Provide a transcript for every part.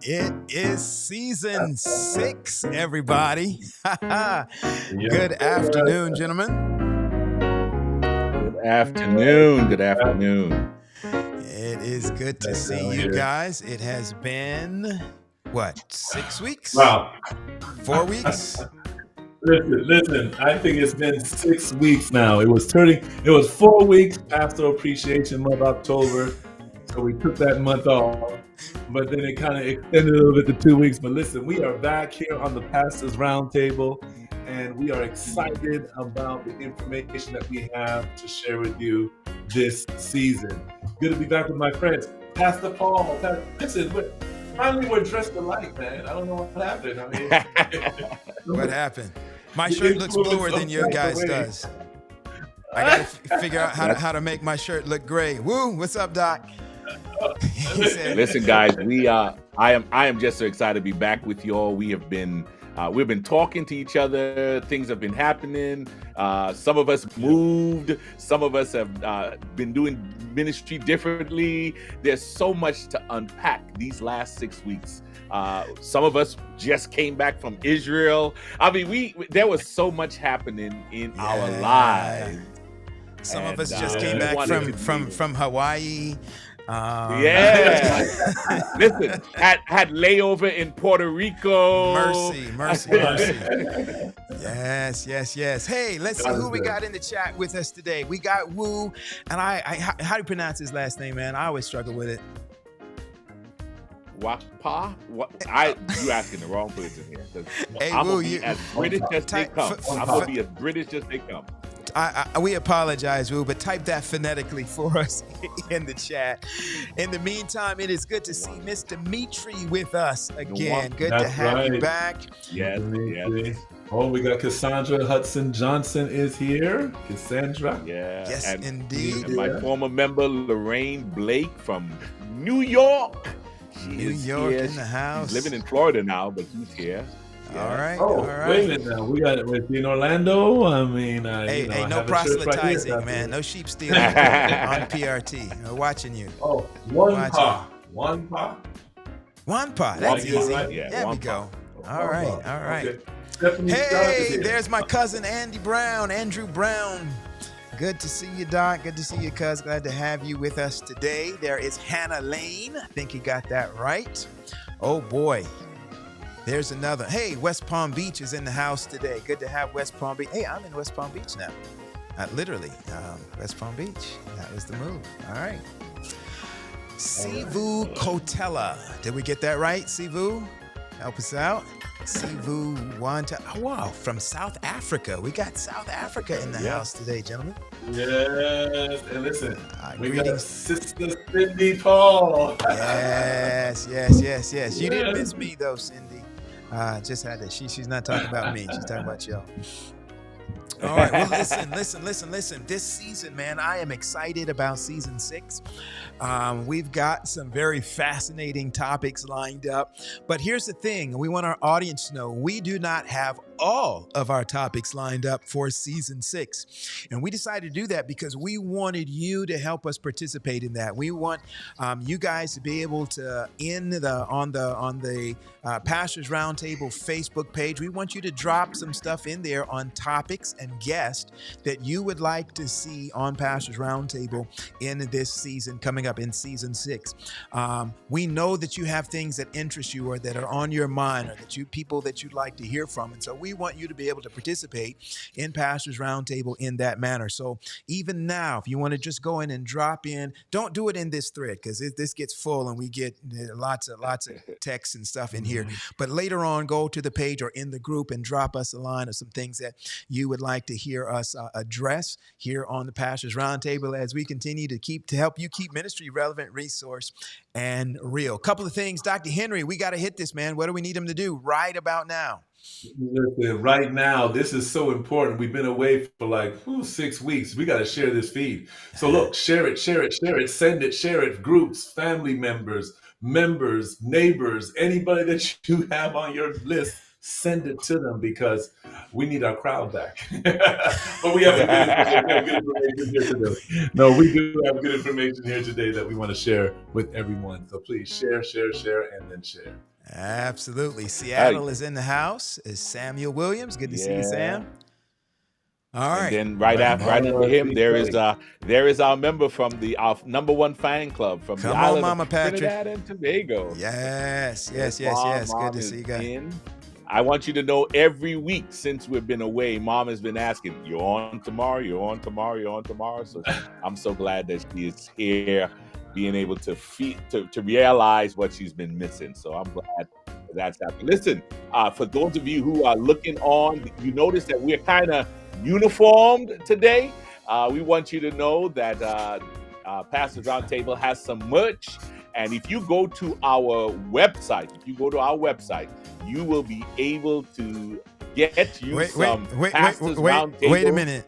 It is season 6, everybody. Good afternoon, gentlemen. Good afternoon. Good afternoon. It is good to see you guys. It has been, 6 weeks? Wow. 4 weeks? Listen, I think it's been 6 weeks now. It was 4 weeks, Pastor Appreciation Month, October. So we took that month off, but then it kind of extended a little bit to 2 weeks. But listen, we are back here on the Pastors Roundtable, and we are excited about the information that we have to share with you this season. Good to be back with my friends. Pastor Paul, listen, finally we're dressed alike, man. I don't know what happened. I mean, What happened? My shirt looks bluer than your guys does. I got to figure out how to make my shirt look gray. Woo, what's up, Doc? Listen, guys, I am just so excited to be back with y'all. We've been talking to each other. Things have been happening. Some of us moved. Some of us have been doing ministry differently. There's so much to unpack these last 6 weeks. Some of us just came back from Israel. I mean, there was so much happening in our lives. Some of us just came back from Hawaii. Listen, had layover in Puerto Rico. Mercy. Yes. Hey, let's see who we got in the chat with us today. We got Wu, and how do you pronounce his last name, man? I always struggle with it. Wapa? You asking the wrong person here. Hey, I'm Wu, gonna be as British as they come. I'm gonna be as British as they come. We apologize, Wu, but type that phonetically for us in the chat. In the meantime, it is good to see Miss Dimitri with us again. Good to have you back. Yes. Oh, we got Cassandra Hudson Johnson is here. Cassandra. Yeah. Yes, indeed. And my former member, Lorraine Blake from New York. New York in the house. She's living in Florida now, but she's here. Yeah. All right. Wait a minute now. We got it in Orlando. I mean, hey, no proselytizing, right man. No sheep stealing on PRT. We're watching you. Oh, one pa. That's easy. Right? Yeah, there we go. All right. Okay. Hey, there's my cousin Andrew Brown. Good to see you, Doc. Good to see you, cuz. Glad to have you with us today. There is Hannah Lane. I think you got that right. Oh, boy. There's another. Hey, West Palm Beach is in the house today. Good to have West Palm Beach. Hey, I'm in West Palm Beach now. Literally, West Palm Beach. That was the move. All right. Sivu Kotela. Did we get that right, Sivu? Help us out. Sivu Wanta. Oh, wow. From South Africa. We got South Africa in the house today, gentlemen. Yes. And listen, we greetings. got Sister Cindy Paul. Yes. You didn't miss me, though, Cindy. Just had to. She's not talking about me. She's talking about y'all. All right. Well, listen. This season, man, I am excited about season 6. We've got some very fascinating topics lined up. But here's the thing. We want our audience to know we do not have all of our topics lined up for season 6. And we decided to do that because we wanted you to help us participate in that. We want you guys to be able to, on the Pastors Roundtable Facebook page, we want you to drop some stuff in there on topics and guests that you would like to see on Pastors Roundtable in this season, coming up in season 6. We know that you have things that interest you or that are on your mind, or that people that you'd like to hear from. And so we want you to be able to participate in Pastors Roundtable in that manner. So even now, if you want to just go in and drop in, don't do it in this thread because this gets full and we get lots of texts and stuff in here. But later on, go to the page or in the group and drop us a line of some things that you would like to hear us address here on the Pastors Roundtable as we continue to help you keep ministry relevant, resource, and real. Couple of things, Dr. Henry, we got to hit this, man. What do we need him to do right about now? Listen, right now, this is so important. We've been away for 6 weeks. We got to share this feed. So look, share it, send it, share it. Groups, family members, neighbors, anybody that you have on your list, send it to them because we need our crowd back. But we have good information here today. No, we do have good information here today that we want to share with everyone. So please share, and then share. Absolutely. Seattle is in the house. Is Samuel Williams. Good to see you, Yeah. Sam. All And right. then right under him, there is our member from our #1 fan club from the Come on, island Mama of Patrick. Trinidad and Tobago. Yes. Mom Good to is see you guys. in. I want you to know every week since we've been away, Mom has been asking, "You're on tomorrow? You're on tomorrow? You're on tomorrow?" So I'm so glad that she is here, being able to realize what she's been missing. So I'm glad that's happening. Listen, for those of you who are looking on, you notice that we're kind of uniformed today. We want you to know that Pastors Roundtable has some merch. And if you go to our website, you will be able to get you some Pastors Roundtable. Wait a minute.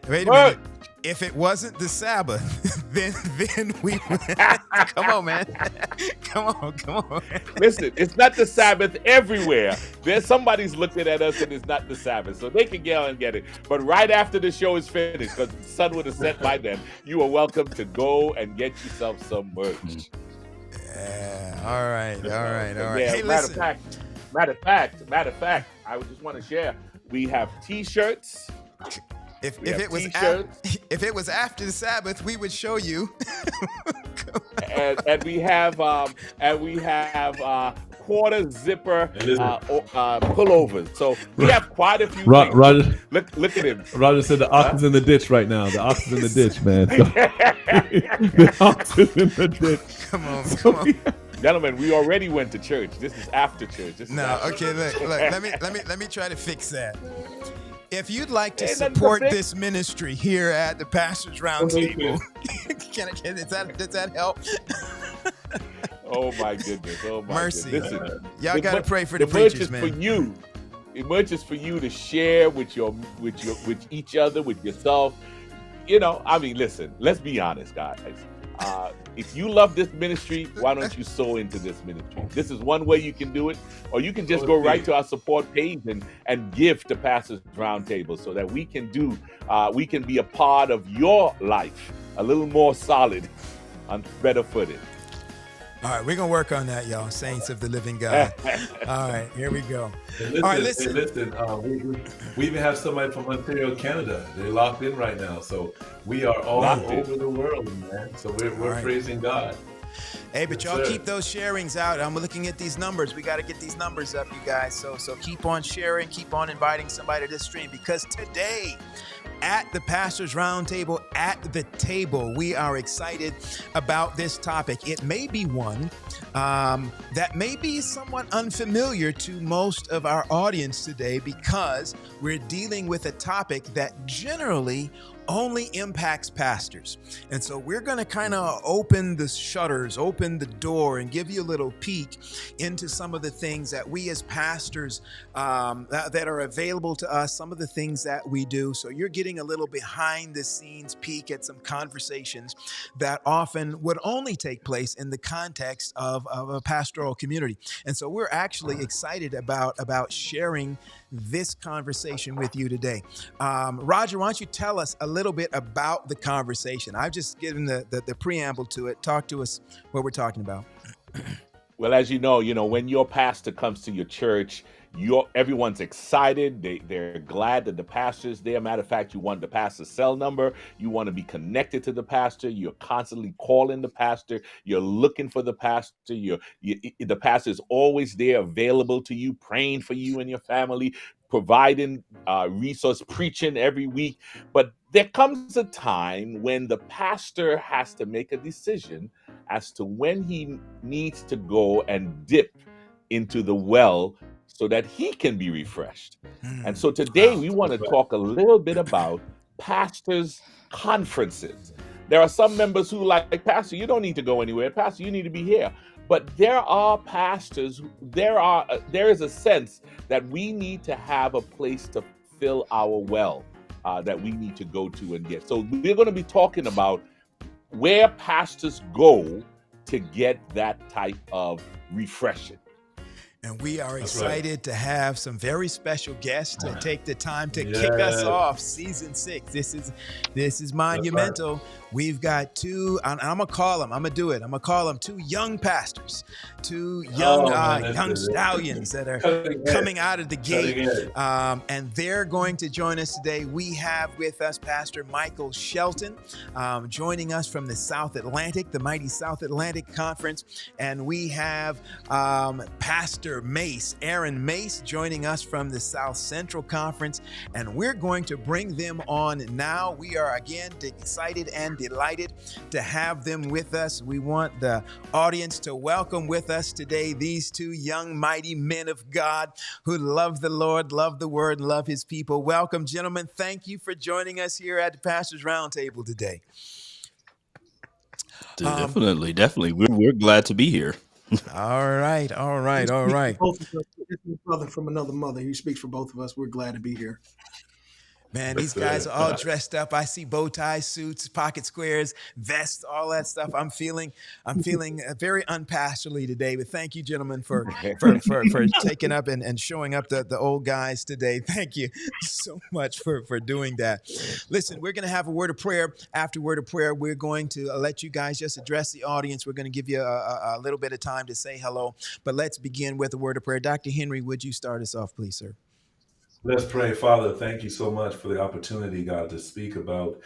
If it wasn't the Sabbath, then we come on, man. Come on. Listen, it's not the Sabbath everywhere. There's somebody's looking at us and it's not the Sabbath, so they can go and get it. But right after the show is finished, because the sun would have set by then, you are welcome to go and get yourself some merch. Yeah. All right. Yeah, Hey, listen. Matter of fact, I would just want to share. We have T-shirts. If it was after the Sabbath, we would show you. and we have quarter zipper pullovers. So we have quite a few. Roger, look at him. Roger said the ox is in the ditch right now. The ox is in the ditch, man. The ox is in the ditch. Come on. Gentlemen, we already went to church. This is after church. Okay. Look. Let me try to fix that. If you'd like to support this ministry here at the Pastors Roundtable, does that help? Oh my goodness! Mercy. Listen, y'all gotta pray for the preachers, man. The merch is for you to share with each other, with yourself. Listen. Let's be honest, guys. If you love this ministry, why don't you sow into this ministry? This is one way you can do it, or you can just go right to our support page and give to Pastors Roundtable so that we can be a part of your life a little more solid, on better footed. All right, we're going to work on that, y'all. Saints of the living God. All right, here we go. Listen, all right, listen. We even have somebody from Ontario, Canada. They're locked in right now. So we are all over the world, man. So we're praising God. Hey, but y'all keep those sharings out. I'm looking at these numbers. We got to get these numbers up, you guys. So keep on sharing, keep on inviting somebody to this stream, because today, at the Pastors Roundtable, at the table, we are excited about this topic. It may be one that may be somewhat unfamiliar to most of our audience today, because we're dealing with a topic that generally only impacts pastors. And so we're going to kind of open the shutters, open the door, and give you a little peek into some of the things that we as pastors that are available to us, some of the things that we do. So you're getting a little behind the scenes peek at some conversations that often would only take place in the context of a pastoral community. And so we're actually excited about sharing this conversation with you today. Roger, why don't you tell us a little bit about the conversation? I've just given the preamble to it. Talk to us what we're talking about. Well, as you know, when your pastor comes to your church, everyone's excited. They're glad that the pastor's there. Matter of fact, you want the pastor's cell number. You want to be connected to the pastor. You're constantly calling the pastor. You're looking for the pastor. The pastor is always there, available to you, praying for you and your family, providing resource, preaching every week. But there comes a time when the pastor has to make a decision as to when he needs to go and dip into the well so that he can be refreshed. And so today we want to talk a little bit about pastors' conferences. There are some members who like, Pastor, you don't need to go anywhere. Pastor, you need to be here. But there are pastors, there is a sense that we need to have a place to fill our well that we need to go to and get. So we're going to be talking about where pastors go to get that type of refreshing. And we are That's right. excited to have some very special guests to take the time to kick us Yes. off season 6. This is That's right. monumental. We've got two, I'm gonna call them, I'm gonna do it. I'm gonna call them two young pastors, two young Oh man, that's young good. stallions that are Cutting edge. coming out of the gate. Cutting edge. And they're going to join us today. We have with us Pastor Michael Shelton, joining us from the South Atlantic, the mighty South Atlantic Conference. And we have Pastor Mace, Aaron Mace, joining us from the South Central Conference. And we're going to bring them on now. We are again excited and delighted to have them with us. We want the audience to welcome with us today these two young, mighty men of God who love the Lord, love the Word, love His people. Welcome, gentlemen. Thank you for joining us here at the Pastor's Roundtable today. Definitely. We're glad to be here. All right. Both of us, this is a brother from another mother. He speaks for both of us. We're glad to be here. Man, these guys are all dressed up. I see bow ties, suits, pocket squares, vests, all that stuff. I'm feeling very unpastorally today. But thank you, gentlemen, for taking up and showing up the old guys today. Thank you so much for doing that. Listen, we're going to have a word of prayer. After word of prayer, we're going to let you guys just address the audience. We're going to give you a little bit of time to say hello. But let's begin with a word of prayer. Dr. Henry, would you start us off, please, sir? Let's pray. Father, thank you so much for the opportunity, God, to speak about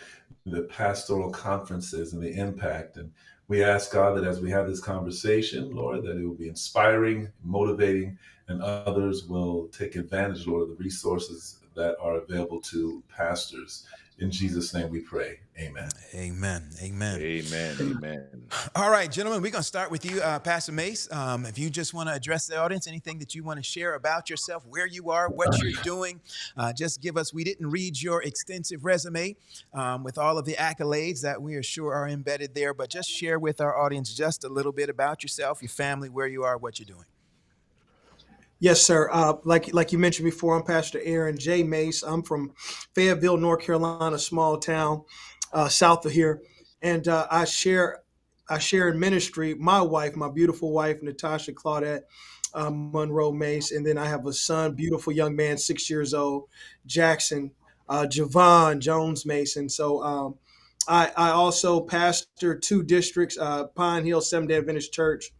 the pastoral conferences and the impact. And we ask, God, that as we have this conversation, Lord, that it will be inspiring, motivating, and others will take advantage, Lord, of the resources that are available to pastors. In Jesus' name we pray. Amen. Amen. Amen. All right, gentlemen, we're going to start with you, Pastor Mace. If you just want to address the audience, anything that you want to share about yourself, where you are, what you're doing, just give us. We didn't read your extensive resume with all of the accolades that we are sure are embedded there, but just share with our audience just a little bit about yourself, your family, where you are, what you're doing. Yes, sir. Like you mentioned before, I'm Pastor Aaron J. Mace. I'm from Fayetteville, North Carolina, small town south of here, and I share in ministry. My wife, my beautiful wife, Natasha Claudette Monroe Mace, and then I have a son, beautiful young man, 6 years old, Jackson Javon Jones Mace. And so I also pastor 2 districts, Pine Hill Seventh-day Adventist Church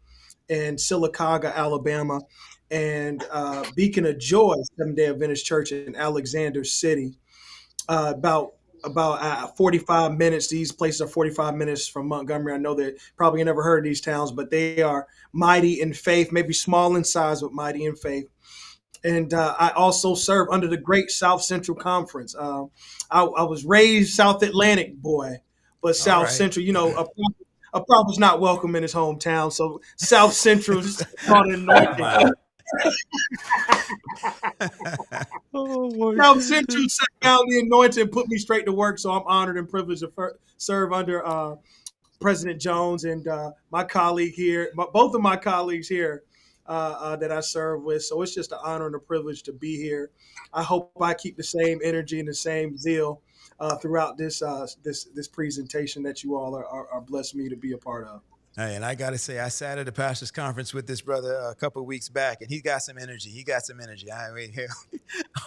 in Sylacauga, Alabama, and Beacon of Joy Seventh-day Adventist Church in Alexander City. About 45 minutes. These places are 45 minutes from Montgomery. I know that probably you never heard of these towns, but they are mighty in faith, maybe small in size, but mighty in faith. And I also serve under the great South Central Conference. I was raised South Atlantic boy, but South Central, a prophet's not welcome in his hometown. So South Central is called an anointing. South Central sat down the anointing and put me straight to work. So I'm honored and privileged to serve under President Jones and my colleague here, both of my colleagues here that I serve with. So it's just an honor and a privilege to be here. I hope I keep the same energy and the same zeal throughout this presentation that you all are blessed me to be a part of. Hey, and I got to say, I sat at a pastor's conference with this brother a couple of weeks back, and he got some energy.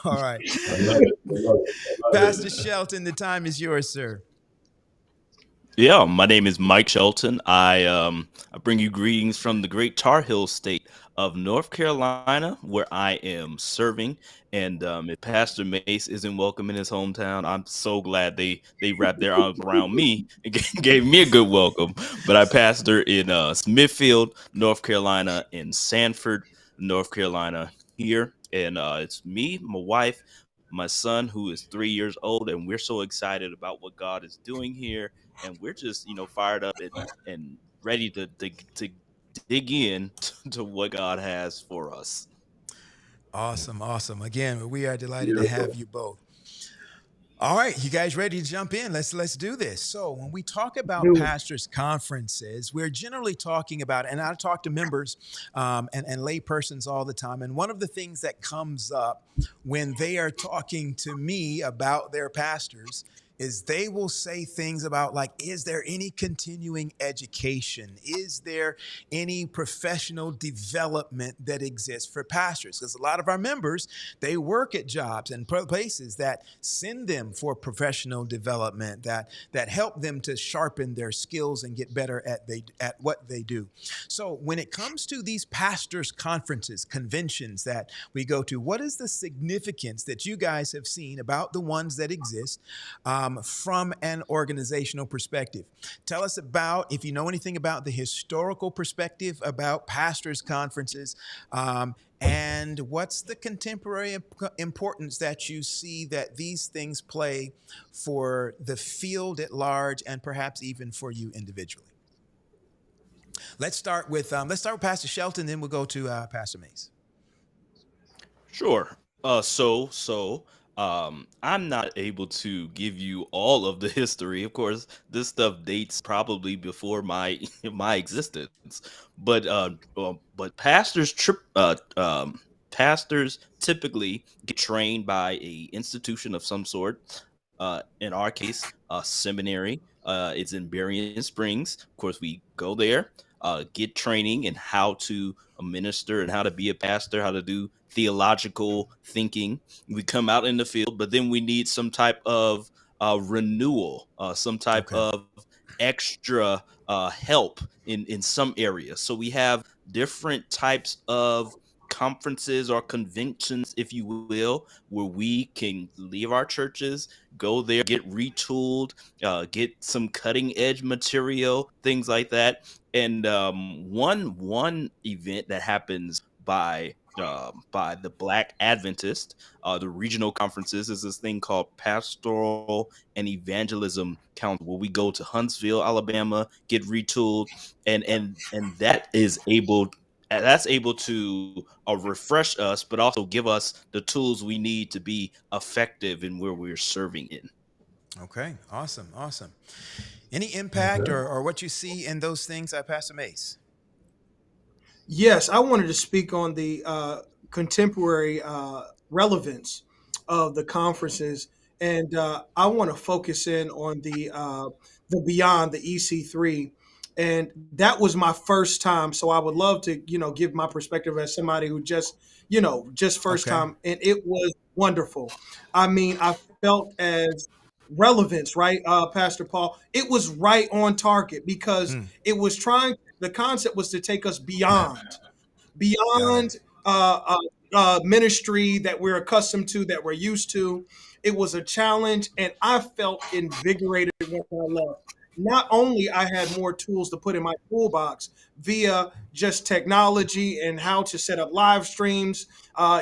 All right. I love it. Pastor Shelton, the time is yours, sir. Yeah, my name is Mike Shelton. I bring you greetings from the great Tar Heel state of North Carolina, where I am serving. And if Pastor Mace isn't welcome in his hometown, I'm so glad they wrapped their arms around me and gave me a good welcome. But I pastor in Smithfield, North Carolina, in Sanford, North Carolina here. And it's me, my wife, my son, who is 3 years old, and we're so excited about what God is doing here. And we're just, fired up and ready to dig in to what God has for us. Awesome. Again, we are delighted to have you both. All right, you guys ready to jump in? Let's do this. So when we talk about pastors' conferences, we're generally talking about, and I talk to members and lay persons all the time, and one of the things that comes up when they are talking to me about their pastors is they will say things about like, is there any continuing education? Is there any professional development that exists for pastors? Because a lot of our members, they work at jobs and places that send them for professional development, that help them to sharpen their skills and get better at what they do. So when it comes to these pastors' conferences, conventions that we go to, what is the significance that you guys have seen about the ones that exist from an organizational perspective? Tell us about, if you know anything about the historical perspective about pastors' conferences, and what's the contemporary importance that you see that these things play for the field at large and perhaps even for you individually? Let's start with Pastor Shelton, then we'll go to Pastor Mace. Sure. I'm not able to give you all of the history. Of course, this stuff dates probably before my my existence. But pastors typically get trained by a institution of some sort. In our case, seminary. It's in Berrien Springs. Of course, we go there, get training in how to minister and how to be a pastor, how to do theological thinking. We come out in the field, but then we need some type of renewal, some type Okay. of extra help in some areas. So we have different types of conferences or conventions, if you will, where we can leave our churches, go there, get retooled, get some cutting edge material, things like that. And one event that happens by the Black Adventist, the regional conferences, is this thing called Pastoral and Evangelism Council, where we go to Huntsville, Alabama, get retooled, and that's able to refresh us, but also give us the tools we need to be effective in where we're serving in. Okay. Awesome. Awesome. Any impact Okay. or what you see in those things, Pastor Mace? Yes, I wanted to speak on the contemporary relevance of the conferences, and I want to focus in on the beyond the EC3, and that was my first time. So I would love to, give my perspective as somebody who just first Okay. time, and it was wonderful. I mean, I felt as relevance, right, Pastor Paul? It was right on target because Mm, it was trying. The concept was to take us got it. beyond ministry that we're accustomed to, that we're used to. It was a challenge, and I felt invigorated when I left. Not only I had more tools to put in my toolbox via just technology and how to set up live streams.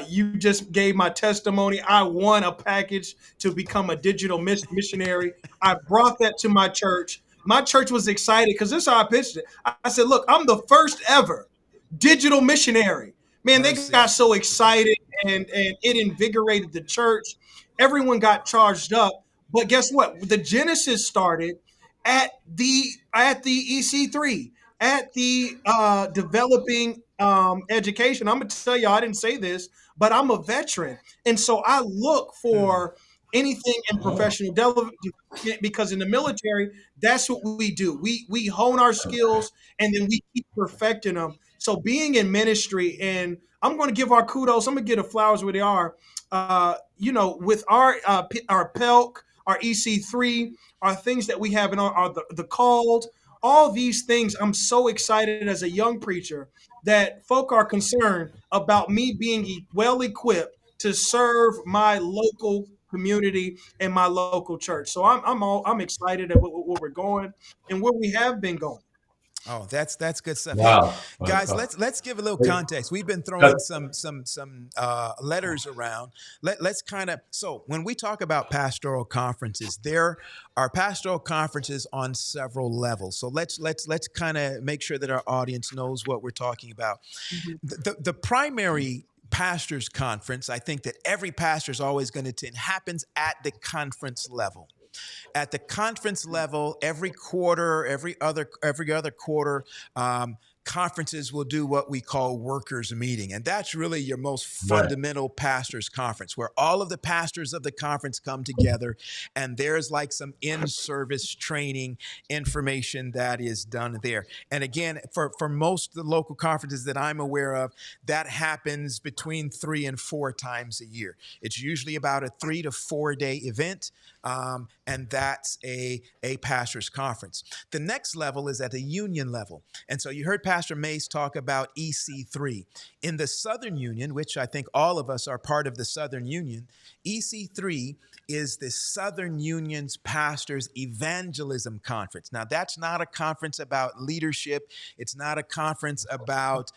You just gave my testimony. I won a package to become a digital missionary. I brought that to my church. My church was excited because this is how I pitched it. I said, look, I'm the first ever digital missionary. Man, they Mercy. got so excited, and it invigorated the church. Everyone got charged up. But guess what? The Genesis started at the EC3, at the developing education. I'm gonna tell you, I didn't say this, but I'm a veteran, and so I look Mm, for anything in Oh, professional development, because in the military, that's what we do. We hone our skills, and then we keep perfecting them. So being in ministry, and I'm going to give our kudos. I'm going to give the flowers where they are. With our PELC, our EC3, our things that we have in our the called, all these things. I'm so excited as a young preacher that folk are concerned about me being well equipped to serve my local community and my local church. So I'm excited at where we're going and where we have been going. oh, that's good stuff. Hey, wow. guys, let's give a little Hey, context. We've been throwing that- some letters around. Let's kind of, so when we talk about pastoral conferences, there are pastoral conferences on several levels. So let's kind of make sure that our audience knows what we're talking about. Mhm. The primary pastors conference, I think that every pastor is always going to attend, happens at the conference level. At the conference level, every quarter, every other quarter, conferences will do what we call workers meeting. And that's really your most Right. fundamental pastors conference, where all of the pastors of the conference come together, and there's like some in-service training information that is done there. And again, for most of the local conferences that I'm aware of, that happens between 3 and 4 times a year. It's usually about a 3 to 4 day event. And that's a pastor's conference. The next level is at the union level. And so you heard Pastor Mace talk about EC3. In the Southern Union, which I think all of us are part of the Southern Union, EC3 is the Southern Union's Pastors Evangelism Conference. Now, that's not a conference about leadership. It's not a conference about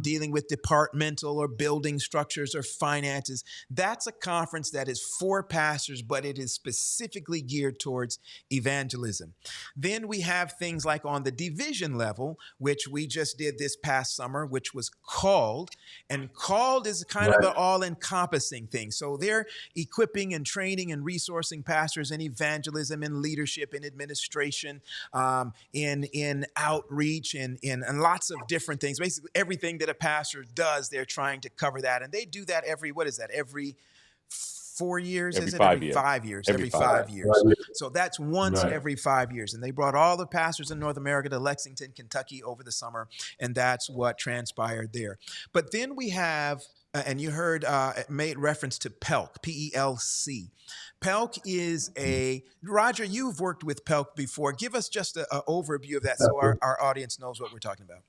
dealing with departmental or building structures or finances. That's a conference that is for pastors, but it is specifically geared towards evangelism. Then we have things like on the division level, which we just did this past summer, which was called. And called is kind of an all-encompassing thing. So they're equipping and training and resourcing pastors in evangelism, in leadership, in administration, in outreach, and lots of different things. Basically, everything that a pastor does, they're trying to cover that. And they do that every 4 years? Every Is it 5 every years. 5 years? Every Every 5 5 years. So that's once Right. every 5 years. And they brought all the pastors in North America to Lexington, Kentucky over the summer. And that's what transpired there. But then we have, and you heard made reference to PELC, PELC. PELC is Roger, you've worked with PELC before. Give us just an overview of that so our audience knows what we're talking about.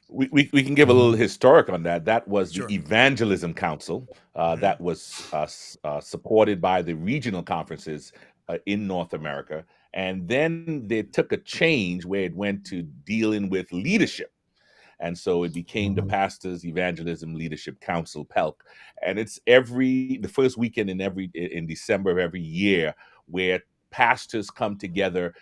We can give a little historic on that. That was Sure. the Evangelism Council that was supported by the regional conferences in North America. And then they took a change where it went to dealing with leadership. And so it became the Pastors Evangelism Leadership Council, PELC. And it's the first weekend in December of every year, where pastors come together,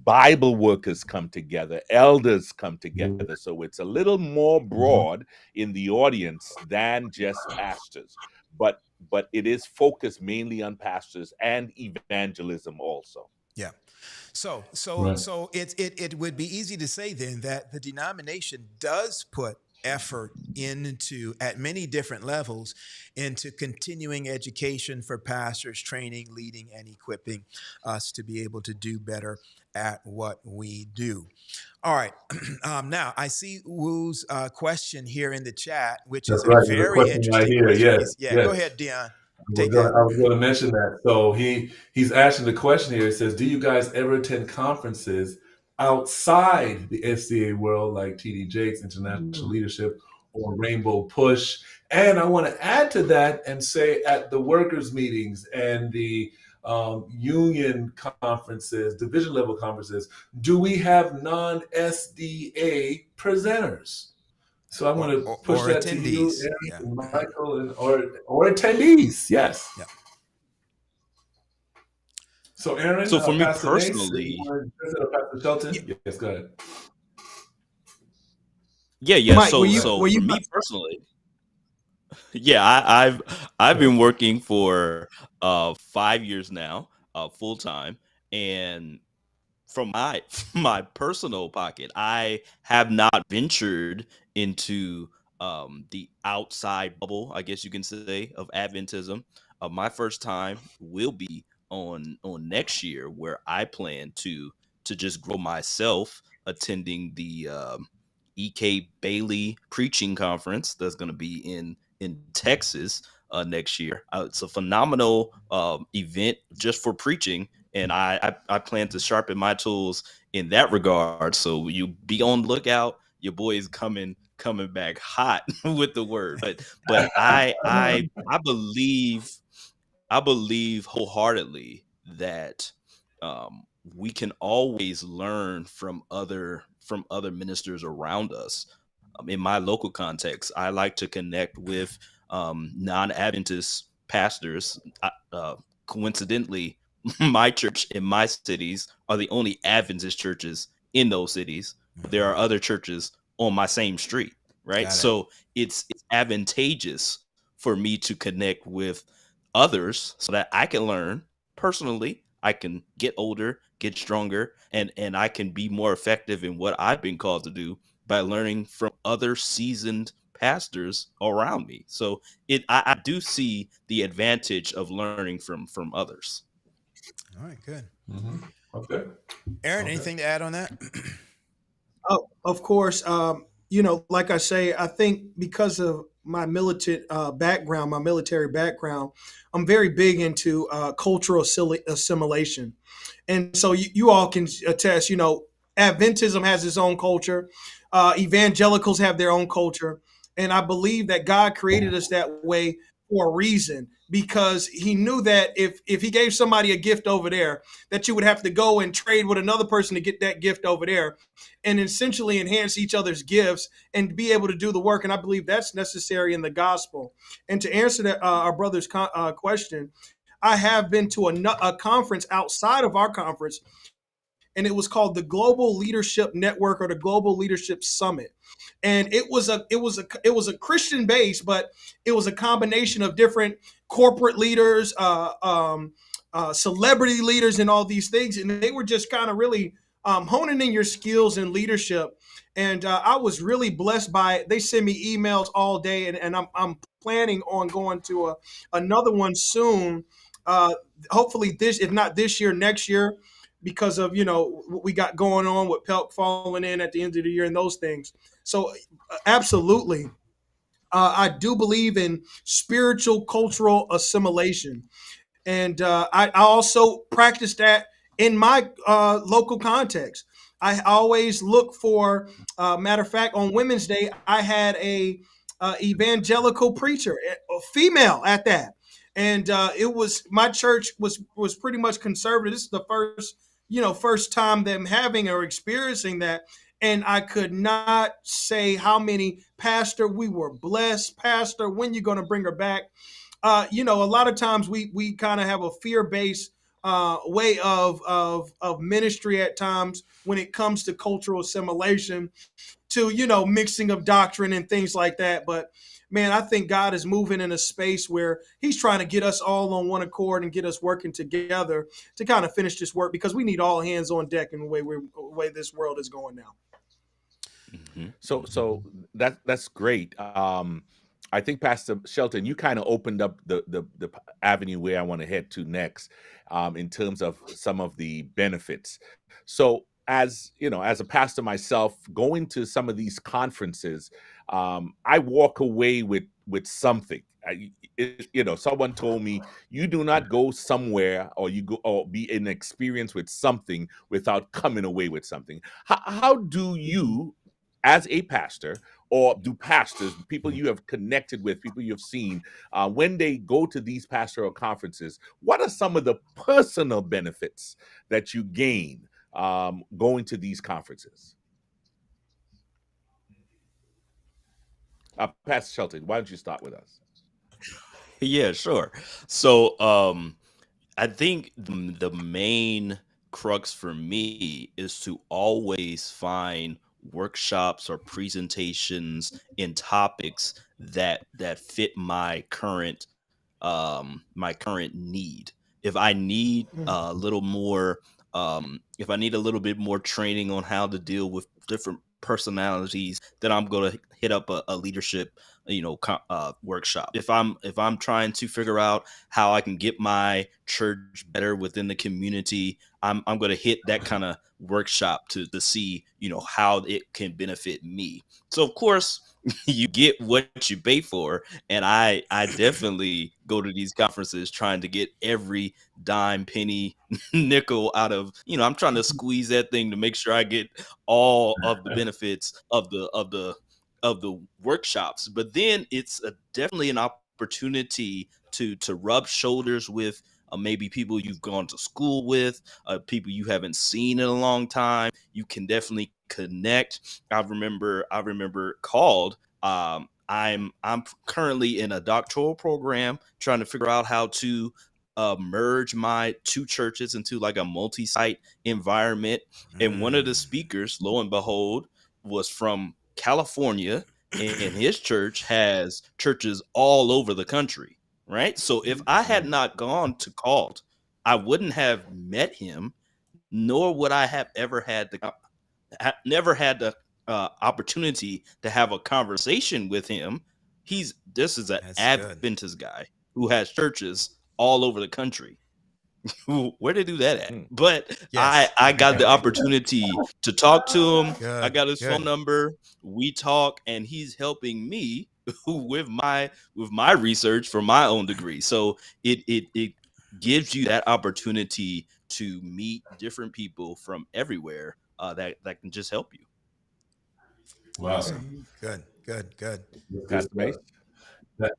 Bible workers come together, elders come together. So it's a little more broad in the audience than just pastors. But it is focused mainly on pastors and evangelism also. Yeah. So Right. it would be easy to say then that the denomination does put effort into, at many different levels, into continuing education for pastors, training, leading, and equipping us to be able to do better at what we do. All right. Now I see Woo's question here in the chat, which is That's a right. There's a very question right interesting here. question. Yes. Go Yes. ahead, Dion. I Take that. was going to mention that. So he's asking the question here. It says, "Do you guys ever attend conferences outside the SCA world, like TD Jakes, International Leadership, or Rainbow Push?" And I want to add to that and say, at the workers' meetings and the union conferences, division level conferences, do we have non-SDA presenters? So I'm going to push that to you, Attendees. Aaron, Yeah. and Michael, or attendees. Yes. Yeah. So Aaron, So for me Pastor Mace, personally, Pastor Shelton. Yes, go ahead. yeah. Mike, So were you for me personally, I've been working for 5 years now, full time, and from my personal pocket, I have not ventured into the outside bubble, I guess you can say, of Adventism. My first time will be on next year, where I plan to just grow myself, attending the EK Bailey preaching conference that's going to be in Texas next year. It's a phenomenal event just for preaching, and I plan to sharpen my tools in that regard. So you be on the lookout. Your boy is coming back hot with the word. But I believe wholeheartedly that we can always learn from other ministers around us. In my local context, I like to connect with non-Adventist pastors. Coincidentally, my church in my cities are the only Adventist churches in those cities. But there are other churches on my same street, right? Got it. So it's advantageous for me to connect with others so that I can learn personally. I can get older, get stronger, and I can be more effective in what I've been called to do. by learning from other seasoned pastors around me. So I do see the advantage of learning from others. All right, good. Okay. Aaron, Okay. anything to add on that? Oh, of course. Like I say, I think because of my militant background, my military background, I'm very big into cultural assimilation. And so you all can attest, Adventism has its own culture, evangelicals have their own culture. And I believe that God created us that way for a reason, because he knew that if he gave somebody a gift over there, that you would have to go and trade with another person to get that gift over there and essentially enhance each other's gifts and be able to do the work. And I believe that's necessary in the gospel. And to answer that, our brother's question, I have been to a conference outside of our conference, and it was called the Global Leadership Network or the Global Leadership Summit. And it was a Christian base, but it was a combination of different corporate leaders, celebrity leaders, and all these things. And they were just kind of really honing in your skills in leadership. And I was really blessed by it. They send me emails all day, and I'm planning on going to another one soon. Hopefully this, if not this year, next year, because of what we got going on with Pelk falling in at the end of the year and those things. So absolutely, I do believe in spiritual cultural assimilation. And I also practice that in my local context. I always look for, matter of fact, on Women's Day, I had a evangelical preacher, a female at that, and it was my church was pretty much conservative. This is the first time them having or experiencing that. And I could not say how many, Pastor, we were blessed. Pastor, when you going to bring her back? A lot of times we kind of have a fear-based way of ministry at times when it comes to cultural assimilation, to mixing of doctrine and things like that. But man, I think God is moving in a space where he's trying to get us all on one accord and get us working together to kind of finish this work, because we need all hands on deck in the way this world is going now. So that's great. I think Pastor Shelton, you kind of opened up the avenue where I want to head to next, in terms of some of the benefits. So as as a pastor myself, going to some of these conferences, I walk away with something. Someone told me, you do not go somewhere or you go or be in an experience with something without coming away with something. How do you, as a pastor, or do pastors, people you have connected with, people you've seen, when they go to these pastoral conferences, what are some of the personal benefits that you gain going to these conferences? Pastor Shelton, why don't you start with us? Yeah, sure. So I think the main crux for me is to always find workshops or presentations in topics that fit my current need. If I need a little more, if I need a little bit more training on how to deal with different personalities, then I'm going to hit up a leadership workshop. If I'm trying to figure out how I can get my church better within the community, I'm going to hit that kind of workshop to see how it can benefit me. So of course you get what you pay for, and I definitely go to these conferences trying to get every dime, penny, nickel out of, I'm trying to squeeze that thing to make sure I get all of the benefits of the workshops. But then it's definitely an opportunity to rub shoulders with maybe people you've gone to school with, people you haven't seen in a long time. You can definitely connect. I remember called. I'm currently in a doctoral program trying to figure out how to merge my two churches into like a multi-site environment. And one of the speakers, lo and behold, was from California, and his church has churches all over the country. Right. So if I had not gone to Called, I wouldn't have met him, nor would I have ever had never had the opportunity to have a conversation with him. This is an That's good. Adventist guy who has churches all over the country. Where they do that at? But Yes. I got the opportunity to talk to him. I Good. got his phone Good. number. We talk, and he's helping me with my research for my own degree. So it gives you that opportunity to meet different people from everywhere that can just help you. Wow. Awesome. Good. Good. Good. Pastor Mace. That,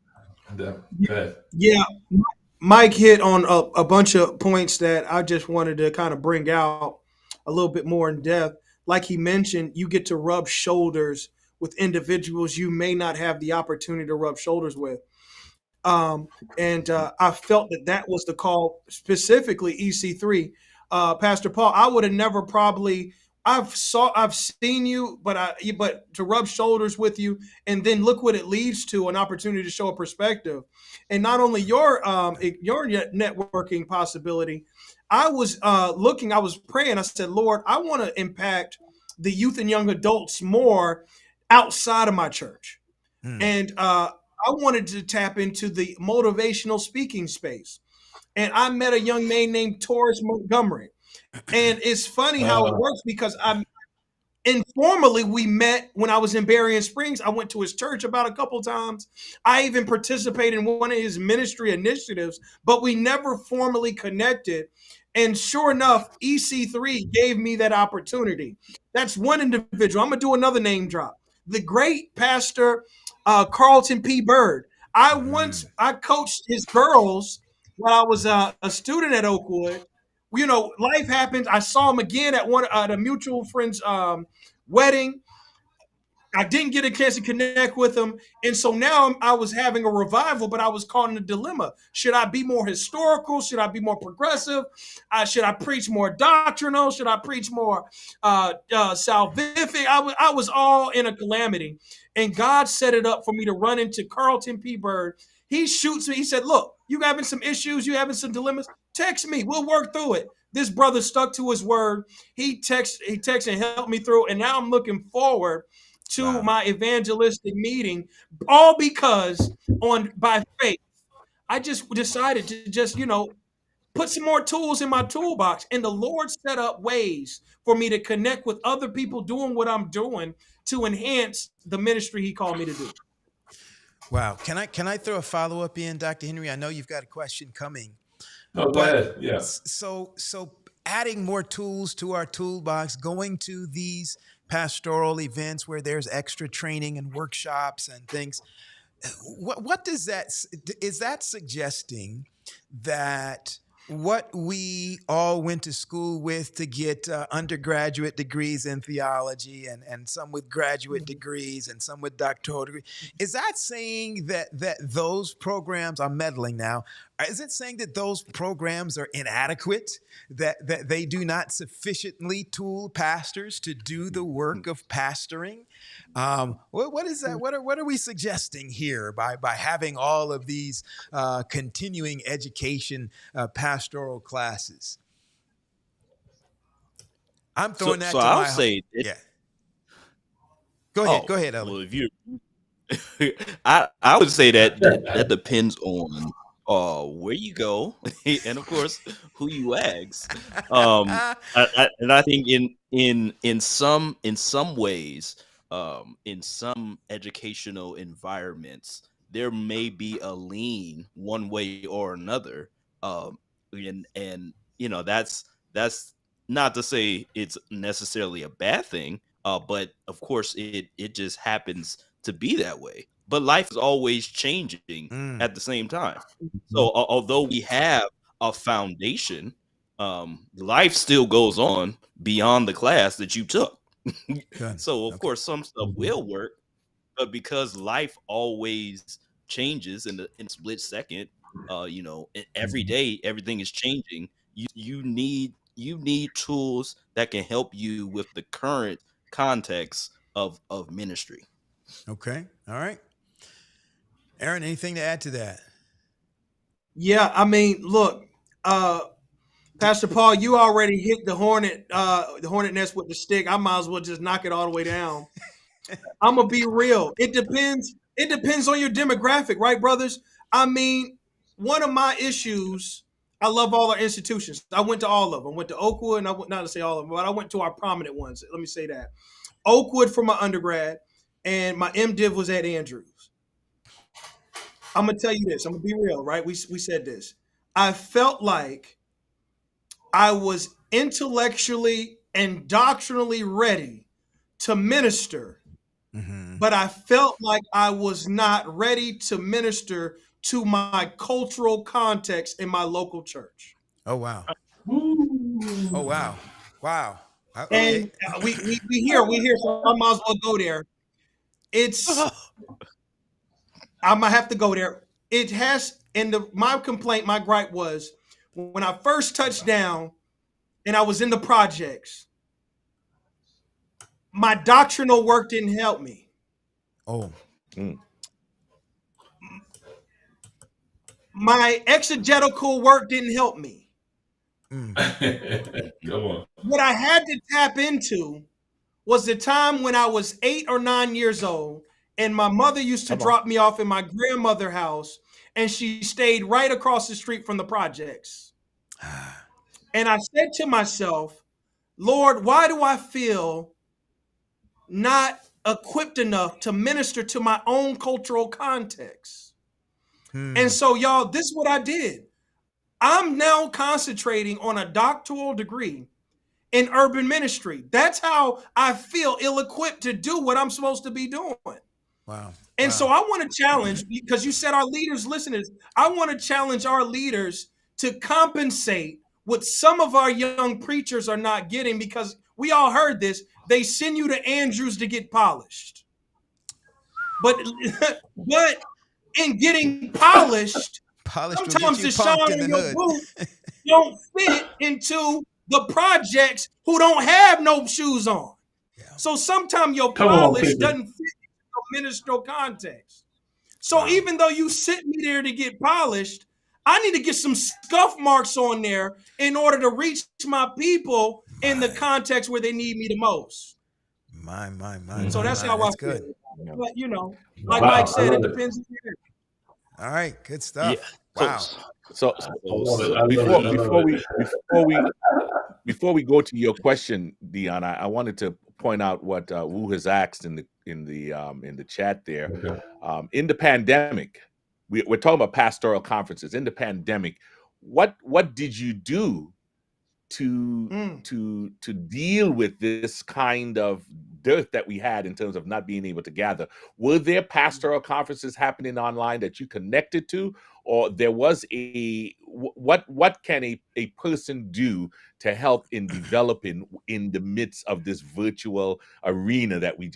that. Yeah, Mike hit on a bunch of points that I just wanted to kind of bring out a little bit more in depth. Like he mentioned, you get to rub shoulders with individuals you may not have the opportunity to rub shoulders with. And I felt that was the call, specifically EC3. Pastor Paul, I would have never probably. I've seen you, but to rub shoulders with you, and then look what it leads to, an opportunity to show a perspective, and not only your networking possibility. I was I was praying. I said, Lord, I want to impact the youth and young adults more outside of my church, and I wanted to tap into the motivational speaking space. And I met a young man named Taurus Montgomery. And it's funny how it works because informally we met when I was in Berrien Springs. I went to his church about a couple times. I even participated in one of his ministry initiatives, but we never formally connected. And sure enough, EC3 gave me that opportunity. That's one individual. I'm gonna do another name drop. The great pastor Carlton P. Bird. I coached his girls while I was a student at Oakwood. You know, life happens. I saw him again at one at a mutual friend's wedding. I didn't get a chance to connect with him. And so now I was having a revival, but I was caught in a dilemma. Should I be more historical? Should I be more progressive? Should I preach more doctrinal? Should I preach more salvific? I was all in a calamity. And God set it up for me to run into Carlton P. Bird. He shoots me. He said, look, you having some issues? You having some dilemmas? Text me. We'll work through it. This brother stuck to his word. He texted and helped me through. And now I'm looking forward to my evangelistic meeting, all because by faith, I just decided to just, put some more tools in my toolbox. And the Lord set up ways for me to connect with other people doing what I'm doing to enhance the ministry he called me to do. Wow. Can I throw a follow-up in, Dr. Henry? I know you've got a question coming. No, go ahead. Yeah. So adding more tools to our toolbox, going to these pastoral events where there's extra training and workshops and things. What does that, is that suggesting that what we all went to school with to get undergraduate degrees in theology and some with graduate degrees and some with doctoral degrees, is that saying that those programs are meddling now? Is it saying that those programs are inadequate, that they do not sufficiently tool pastors to do the work of pastoring? What is that? What are we suggesting here by having all of these continuing education pastoral classes? I'm throwing that so to I'll my say yeah. Go ahead. Oh, Go ahead, Ellen. well, if you I would say that depends on where you go and of course who you ask. And I think in some ways, in some educational environments, there may be a lean one way or another. And that's not to say it's necessarily a bad thing. But of course it just happens to be that way. But life is always changing at the same time. So although we have a foundation, life still goes on beyond the class that you took. Good. So of Okay. course some stuff will work, but because life always changes in a split second, every day everything is changing. You need tools that can help you with the current context of ministry. Okay. All right. Aaron, anything to add to that? Yeah, I mean, look, Pastor Paul, you already hit the hornet nest with the stick. I might as well just knock it all the way down. I'm gonna be real. It depends. It depends on your demographic, right, brothers? I mean, one of my issues. I love all our institutions. I went to all of them. I went to Oakwood, and I went, not to say all of them, but I went to our prominent ones. Let me say that. Oakwood for my undergrad, and my MDiv was at Andrews. I'm gonna tell you this. I'm gonna be real, right? We said this. I felt like I was intellectually and doctrinally ready to minister, but I felt like I was not ready to minister to my cultural context in my local church. Oh wow. Ooh. Oh wow. Wow. Okay. And we hear, so I might as well go there. I might have to go there. It has, and my complaint, my gripe was when I first touched down and I was in the projects, my doctrinal work didn't help me. Oh. My exegetical work didn't help me. Come on. What I had to tap into was the time when I was 8 or 9 years old, and my mother used to drop me off in my grandmother's house, and she stayed right across the street from the projects. And I said to myself, Lord, why do I feel not equipped enough to minister to my own cultural context? And so, y'all, this is what I did. I'm now concentrating on a doctoral degree in urban ministry. That's how I feel ill-equipped to do what I'm supposed to be doing. Wow. And so I want to challenge, because you said our leaders, listeners, I want to challenge our leaders to compensate what some of our young preachers are not getting, because we all heard this. They send you to Andrews to get polished. But in getting polished, sometimes the shine in your boots don't fit into the projects who don't have no shoes on. Yeah. So sometimes your polish doesn't fit in your ministerial context. So even though you sent me there to get polished, I need to get some scuff marks on there in order to reach my people in the context where they need me the most. So that's how I feel. Good. But like Mike said, it depends on you. All right, good stuff. Yeah. Wow. So before we go to your question, Dion, I wanted to point out what Wu has asked in the chat there. Okay. In the pandemic, we're talking about pastoral conferences. In the pandemic, what did you do to deal with this kind of dearth that we had in terms of not being able to gather? Were there pastoral conferences happening online that you connected to, or there was what can a person do to help in developing in the midst of this virtual arena that we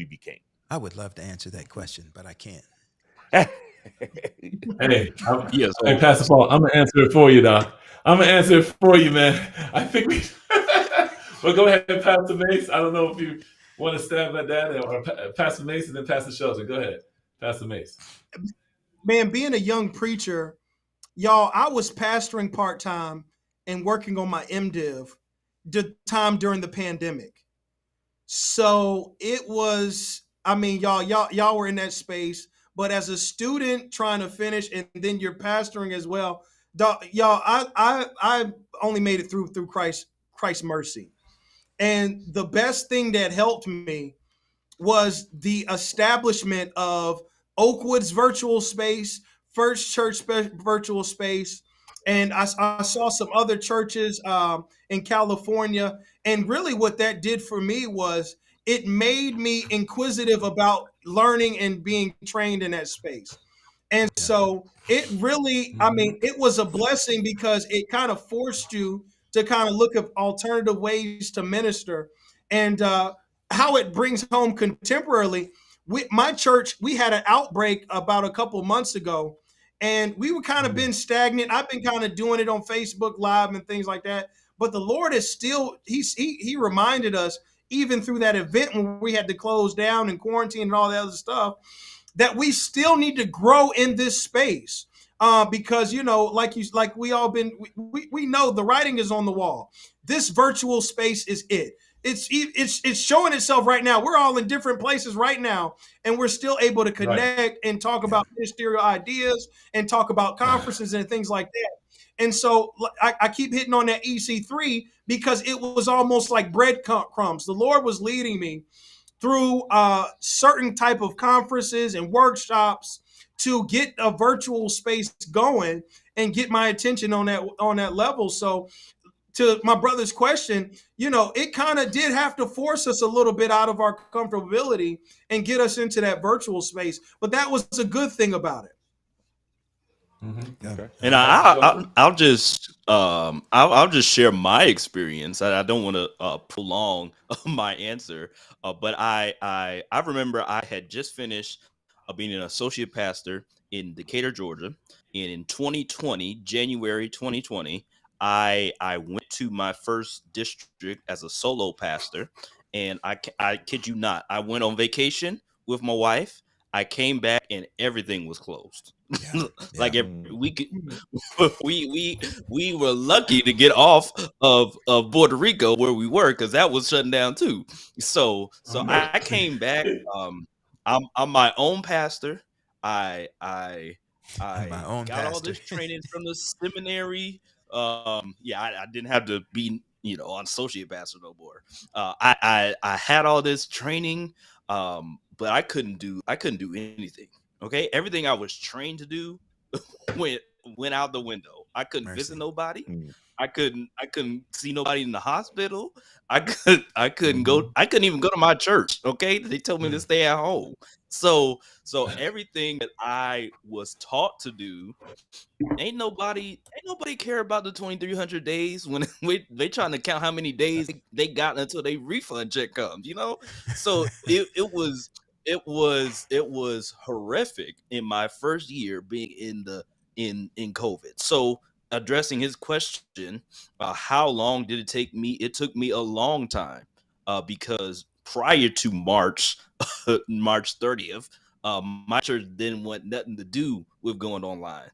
became? I would love to answer that question, but I can't. Hey, Pastor Paul, I'm gonna answer it for you, Doc. I'm gonna answer it for you, man. I think we. Well, go ahead, Pastor Mace. I don't know if you want to stab at that, or Pastor Mace and then Pastor Shelton. Go ahead, Pastor Mace. Man, being a young preacher, y'all, I was pastoring part-time and working on my MDiv the time during the pandemic. So it was, y'all were in that space, but as a student trying to finish, and then you're pastoring as well, y'all, I only made it through Christ's mercy. And the best thing that helped me was the establishment of Oakwood's virtual space, First Church virtual space. And I saw some other churches in California. And really what that did for me was it made me inquisitive about learning and being trained in that space. And so it really, it was a blessing, because it kind of forced you to kind of look at alternative ways to minister, and how it brings home contemporarily. My church, we had an outbreak about a couple months ago, and we were kind of been stagnant. I've been kind of doing it on Facebook Live and things like that. But the Lord is still, he reminded us, even through that event when we had to close down and quarantine and all that other stuff, that we still need to grow in this space. because like we know the writing is on the wall. This virtual space is it. It's showing itself right now. We're all in different places right now, and we're still able to Right. connect and talk about ministerial ideas and talk about conferences and things like that. And so I keep hitting on that EC3 because it was almost like breadcrumbs. The Lord was leading me through certain type of conferences and workshops to get a virtual space going and get my attention on that level. So to my brother's question, it kind of did have to force us a little bit out of our comfortability and get us into that virtual space. But that was a good thing about it. Okay. And I'll just share my experience. I don't want to prolong my answer, but I remember I had just finished being an associate pastor in Decatur, Georgia, and in 2020, January 2020, I went to my first district as a solo pastor, and I kid you not, I went on vacation with my wife. I came back and everything was closed. Yeah. Like Yeah. we could, we were lucky to get off of Puerto Rico where we were, because that was shutting down too. So I came back. I'm my own pastor. I My own got all pastor. this training from the seminary. Yeah, I didn't have to be an associate pastor no more. I had all this training, but I couldn't do anything. Okay, everything I was trained to do went out the window. I couldn't visit Mercy. nobody. Mm. I couldn't see nobody in the hospital. I couldn't go. I couldn't even go to my church. Okay, they told me to stay at home. So everything that I was taught to do, ain't nobody care about the 2,300 days when they trying to count how many days they got until they refund check comes. So it was horrific in my first year being in COVID. So addressing his question, how long did it take me? It took me a long time, because prior to March 30th, my church didn't want nothing to do with going online.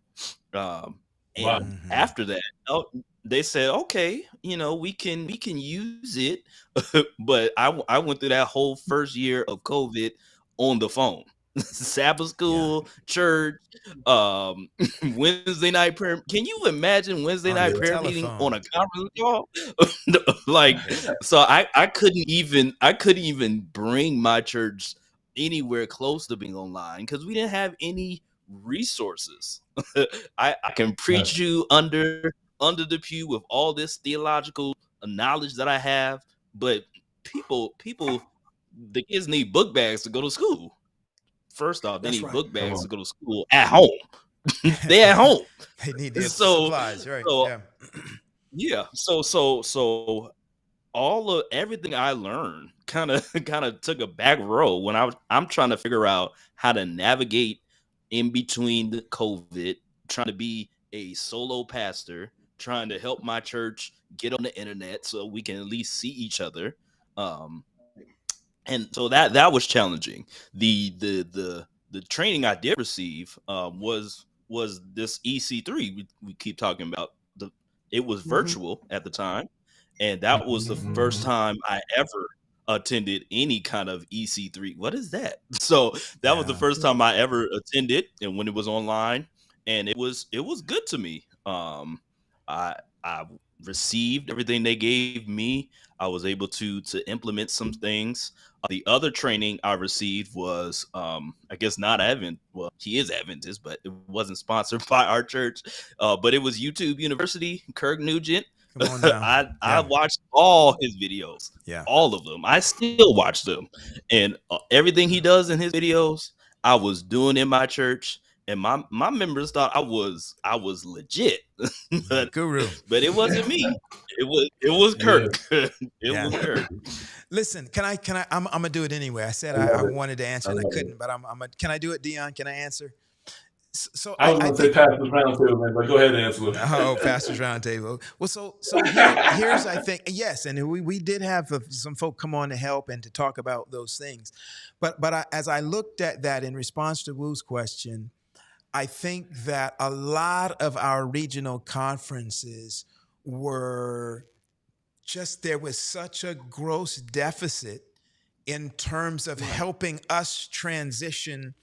And Mhm. after that, they said, okay, we can use it, but I went through that whole first year of COVID on the phone. Sabbath school, church, Wednesday night prayer. Can you imagine Wednesday On night the prayer meeting on telephone. a conference call? Like, so I couldn't even bring my church anywhere close to being online because we didn't have any resources. I can preach you under the pew with all this theological knowledge that I have, but people, the kids need book bags to go to school. First off, they That's need right. book bags to go to school at home. They at home. They need the So supplies, right? so Yeah. yeah. So everything I learned kind of took a back row when I'm trying to figure out how to navigate in between the COVID, trying to be a solo pastor, trying to help my church get on the internet so we can at least see each other. And so that was challenging. The training I did receive was this EC3 we keep talking about. It was virtual at the time, and that was the first time I ever attended any kind of EC3. What is that? So that was the Yeah. first time I ever attended, and when it was online, and it was good to me. I received everything they gave me. I was able to implement some things. The other training I received was, I guess not Advent. Well, he is Adventist, but it wasn't sponsored by our church. But it was YouTube University, Kirk Nugent. Come on now. I Yeah. watched all his videos, Yeah. all of them. I still watch them, and everything he does in his videos, I was doing in my church, and my members thought I was legit, but Guru. it wasn't me. It was Kirk. It Yeah. was Kirk. Listen, can I? I'm gonna do it anyway. I said I I love it. wanted to answer I and I love couldn't, but can I do it, Dion? Can I answer? So I was I going to say think. Pastor's Roundtable, man, but go ahead and answer it. Oh, Pastors Roundtable. Well, so here's I think yes, and we did have some folk come on to help and to talk about those things, but as I looked at that in response to Wu's question, I think that a lot of our regional conferences were just, there was such a gross deficit in terms of helping us transition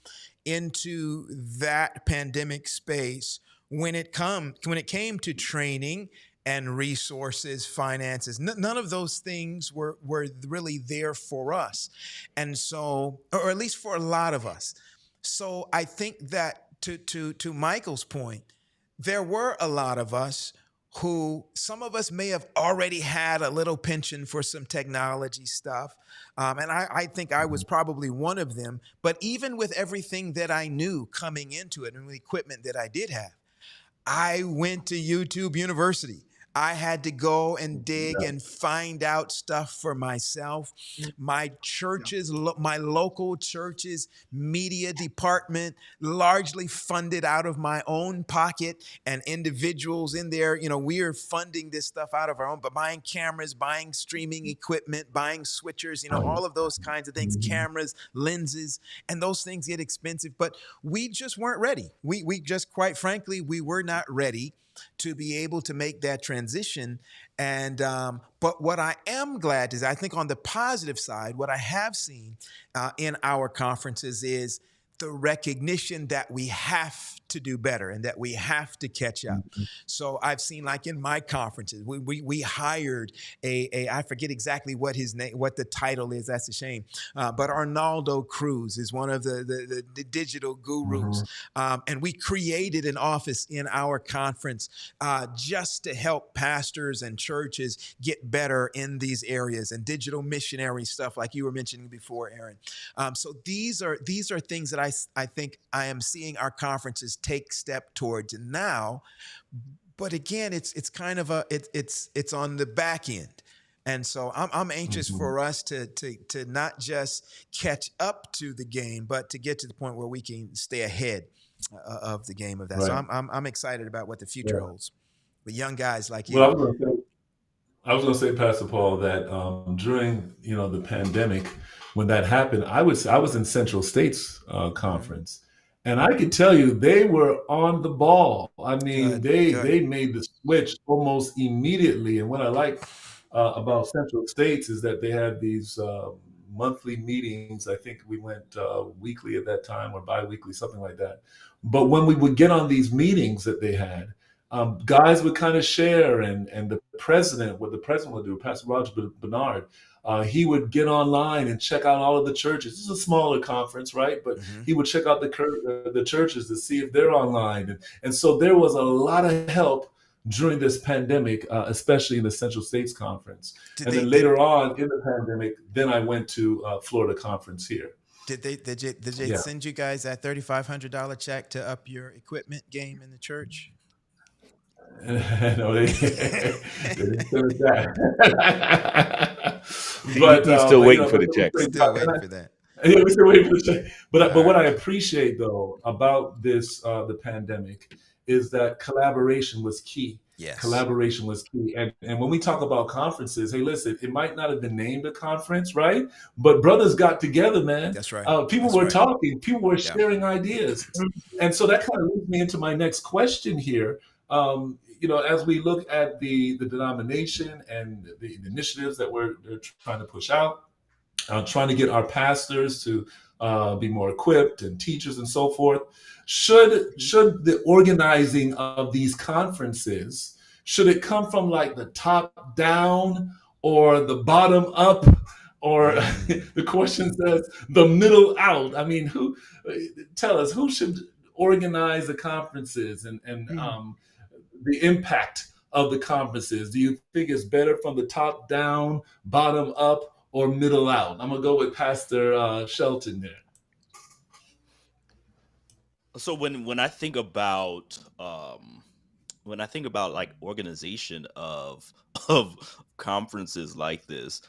into that pandemic space when it came to training and resources, finances. None of those things were really there for us, and so, or at least for a lot of us. So I think that, to Michael's point, there were a lot of us who, some of us may have already had a little penchant for some technology stuff. And I think I was probably one of them. But even with everything that I knew coming into it and the equipment that I did have, I went to YouTube University. I had to go and dig and find out stuff for myself. My churches, my local churches, media department, largely funded out of my own pocket, and individuals in there, we are funding this stuff out of our own, but buying cameras, buying streaming equipment, buying switchers, all of those kinds of things, cameras, lenses, and those things get expensive, but we just weren't ready. We just, quite frankly, we were not ready to be able to make that transition. And but what I am glad is, I think on the positive side, what I have seen in our conferences is the recognition that we have to do better and that we have to catch up. So I've seen, like in my conferences, we hired I forget exactly what the title is. That's a shame. But Arnaldo Cruz is one of the digital gurus. And we created an office in our conference just to help pastors and churches get better in these areas, and digital missionary stuff like you were mentioning before, Aaron. So these are things that I think I am seeing our conferences take step towards now. But again, it's kind of it's on the back end. And so I'm anxious for us to not just catch up to the game, but to get to the point where we can stay ahead of the game of that. Right. So I'm excited about what the future holds with young guys like you. Well, I was going to say, Pastor Paul, that during the pandemic, when that happened, I was in Central States Conference, and I can tell you they were on the ball. I mean, they made the switch almost immediately. And what I like about Central States is that they had these monthly meetings. I think we went weekly at that time, or bi-weekly, something like that. But when we would get on these meetings that they had, guys would kind of share, and what the president would do, Pastor Roger Bernard, he would get online and check out all of the churches. This is a smaller conference, right? But he would check out the churches to see if they're online. And so there was a lot of help during this pandemic, especially in the Central States Conference. Then later on in the pandemic, then I went to Florida Conference here. Did they send you guys that $3,500 check to up your equipment game in the church? No, they didn't send that. But he's still waiting for the check. Still waiting for that. Yeah, we're still waiting for the check. But what I appreciate though about this the pandemic is that collaboration was key. Yes. Collaboration was key. And when we talk about conferences, hey, listen, it might not have been named a conference, right? But brothers got together, man. That's right. People were talking, people were sharing ideas. And so that kind of leads me into my next question here. As we look at the denomination and the initiatives that they're trying to push out, trying to get our pastors to be more equipped, and teachers and so forth, should the organizing of these conferences, should it come from like the top down or the bottom up, or the question says the middle out? I mean, tell us, who should organize the conferences and the impact of the conferences? Do you think it's better from the top down, bottom up, or middle out? I'm gonna go with Pastor Shelton there. So when I think about like organization of conferences like this,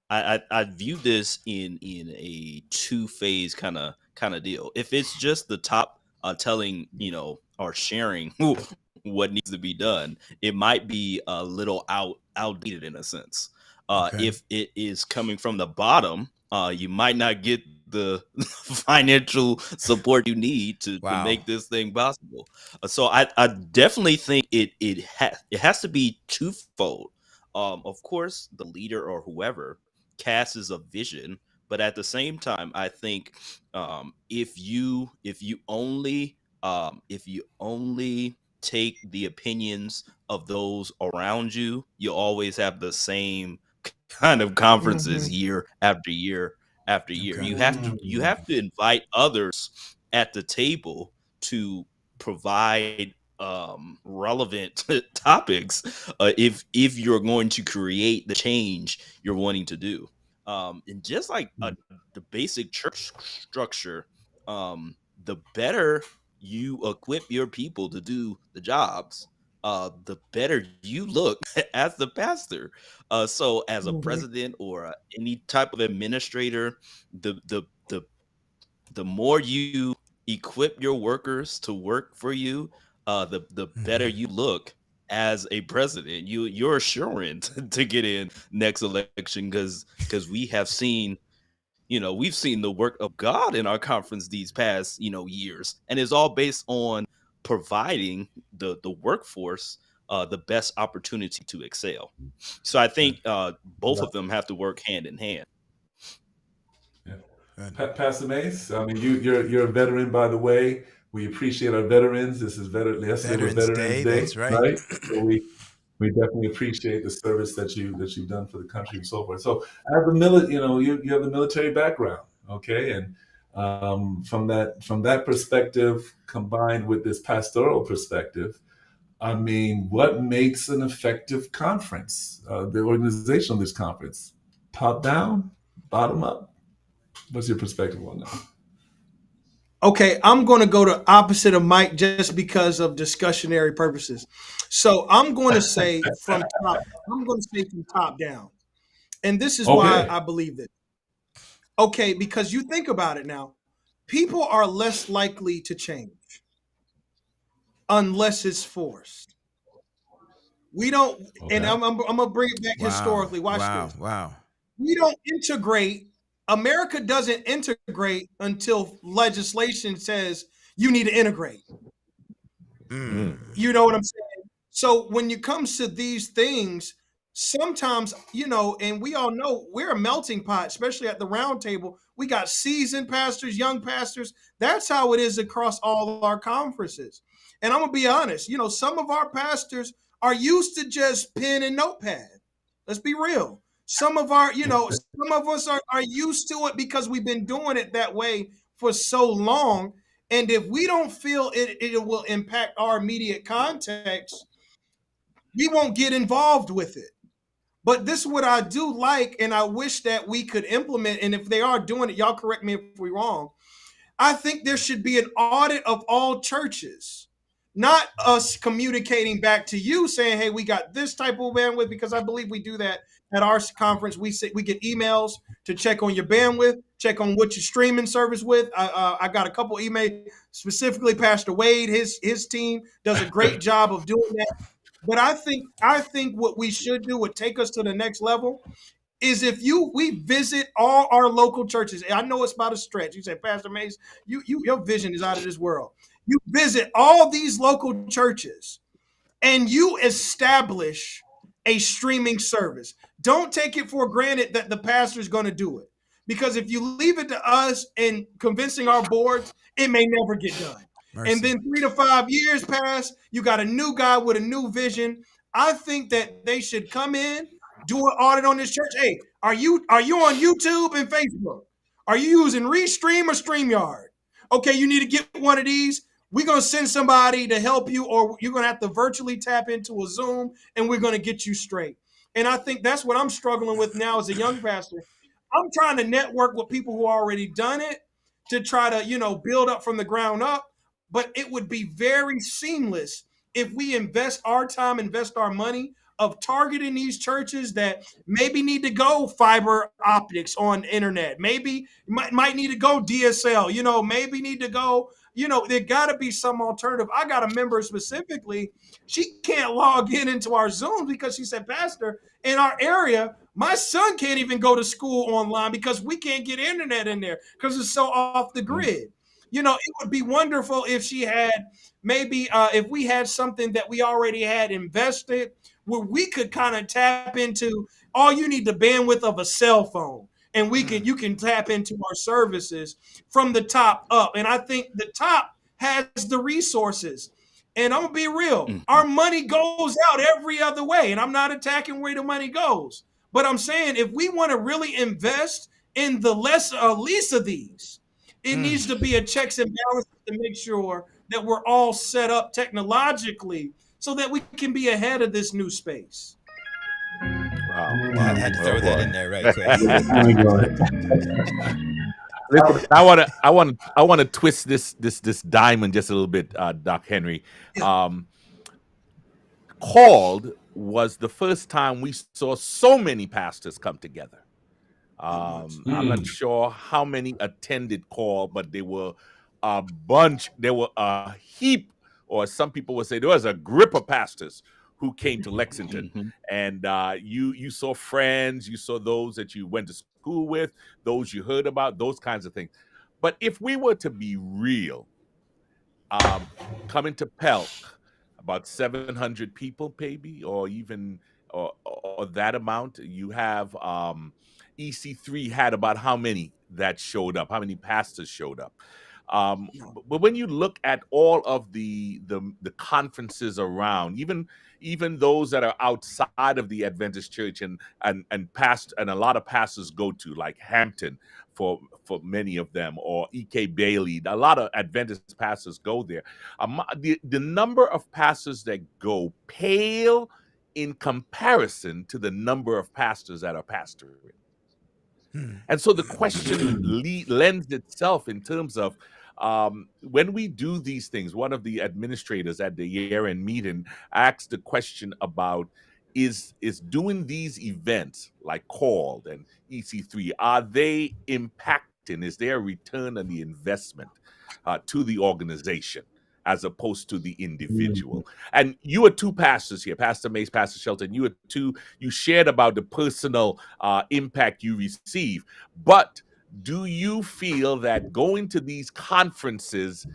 I view this in a two-phase kind of deal. If it's just the top telling, or sharing what needs to be done, it might be a little outdated in a sense. If it is coming from the bottom, you might not get the financial support you need to Wow. make this thing possible. So I definitely think it has to be twofold. Of course, the leader or whoever casts a vision, but at the same time, I think if you only take the opinions of those around you, you always have the same kind of conferences Mhm. year after year after year. Okay. You have to invite others at the table to provide relevant topics if you're going to create the change you're wanting to do. And just like the basic church structure, the better you equip your people to do the jobs, the better you look as the pastor. So as a Mhm. president or any type of administrator, the more you equip your workers to work for you, the better Mhm. you look as a president. You're assuring to get in next election because we've seen the work of God in our conference these past years, and it's all based on providing the workforce the best opportunity to excel. So I think both Yeah. of them have to work hand in hand. Yeah. Good. Pastor Mace, I mean, you're a veteran, by the way. We appreciate our veterans. This is yesterday was Veterans Veterans Day. Day, That's right. right? So we definitely appreciate the service that you've done for the country and so forth. So as a you have the military background, okay, and from that perspective, combined with this pastoral perspective, I mean, what makes an effective conference? The organization of this conference, top down, bottom up. What's your perspective on that? Okay, I'm going to go to opposite of Mike just because of discussionary purposes. So I'm going to say from top. I'm going to say from top down, and this is why Okay. I believe it. Okay, because you think about it now, people are less likely to change unless it's forced. We don't, and Okay. I'm gonna bring it back Wow. historically. Watch Wow. this. Wow. We don't integrate. America doesn't integrate until legislation says you need to integrate. Mm. Mm. You know what I'm saying? So when it comes to these things, sometimes, and we all know we're a melting pot, especially at the round table. We got seasoned pastors, young pastors. That's how it is across all of our conferences. And I'm gonna be honest, some of our pastors are used to just pen and notepad. Let's be real. Some of us are used to it because we've been doing it that way for so long. And if we don't feel it will impact our immediate context, we won't get involved with it. But this is what I do like, and I wish that we could implement. And if they are doing it, y'all correct me if we're wrong. I think there should be an audit of all churches, not us communicating back to you saying, "Hey, we got this type of bandwidth," because I believe we do that at our conference. We get emails to check on your bandwidth, check on what you're streaming service with. I got a couple emails specifically. Pastor Wade, his team does a great job of doing that. But I think what we should do would take us to the next level is if we visit all our local churches. I know it's about a stretch. You say, Pastor Mace, your vision is out of this world. You visit all these local churches and you establish a streaming service. Don't take it for granted that the pastor is going to do it. Because if you leave it to us and convincing our boards, it may never get done. And Mercy. then 3 to 5 years pass, you got a new guy with a new vision. I think that they should come in, do an audit on this church. Hey, are you on YouTube and Facebook? Are you using Restream or StreamYard? Okay, you need to get one of these. We're going to send somebody to help you, or you're going to have to virtually tap into a Zoom, and we're going to get you straight. And I think that's what I'm struggling with now as a young pastor. I'm trying to network with people who already done it to try to, build up from the ground up. But it would be very seamless if we invest our time, invest our money of targeting these churches that maybe need to go fiber optics on internet, maybe might need to go DSL, maybe need to go there got to be some alternative. I got a member specifically, she can't log into our Zoom because she said, Pastor, in our area, my son can't even go to school online because we can't get internet in there because it's so off the grid. It would be wonderful if she had maybe if we had something that we already had invested where we could kind of tap into. All you need the bandwidth of a cell phone, and you can tap into our services from the top up. And I think the top has the resources. And I'm gonna be real, our money goes out every other way. And I'm not attacking where the money goes, but I'm saying if we want to really invest in the least of these, it needs to be a checks and balances to make sure that we're all set up technologically so that we can be ahead of this new space. Wow. I had to throw that in there right quick. Listen, I want to twist this diamond just a little bit, Doc Henry. Called was the first time we saw so many pastors come together. I'm not sure how many attended call, but there were a bunch. There were a heap, or some people would say there was a grip of pastors who came to Lexington. And you saw friends, you saw those that you went to school with, those you heard about, those kinds of things. But if we were to be real, coming to Pelk, about 700 people maybe, or even or that amount. You have EC3 had about how many that showed up, how many pastors showed up. But when you look at all of the conferences around, even those that are outside of the Adventist Church and a lot of pastors go to, like Hampton for many of them, or E.K. Bailey, a lot of Adventist pastors go there. The number of pastors that go pale in comparison to the number of pastors that are pastoring. And so the question lends itself in terms of when we do these things. One of the administrators at the year-end meeting asked the question about is doing these events like Called and EC3, are they impacting? Is there a return on the investment to the organization as opposed to the individual? And you are two pastors here, Pastor Mace, Pastor Shelton. You shared about the personal impact you receive. But do you feel that going to these conferences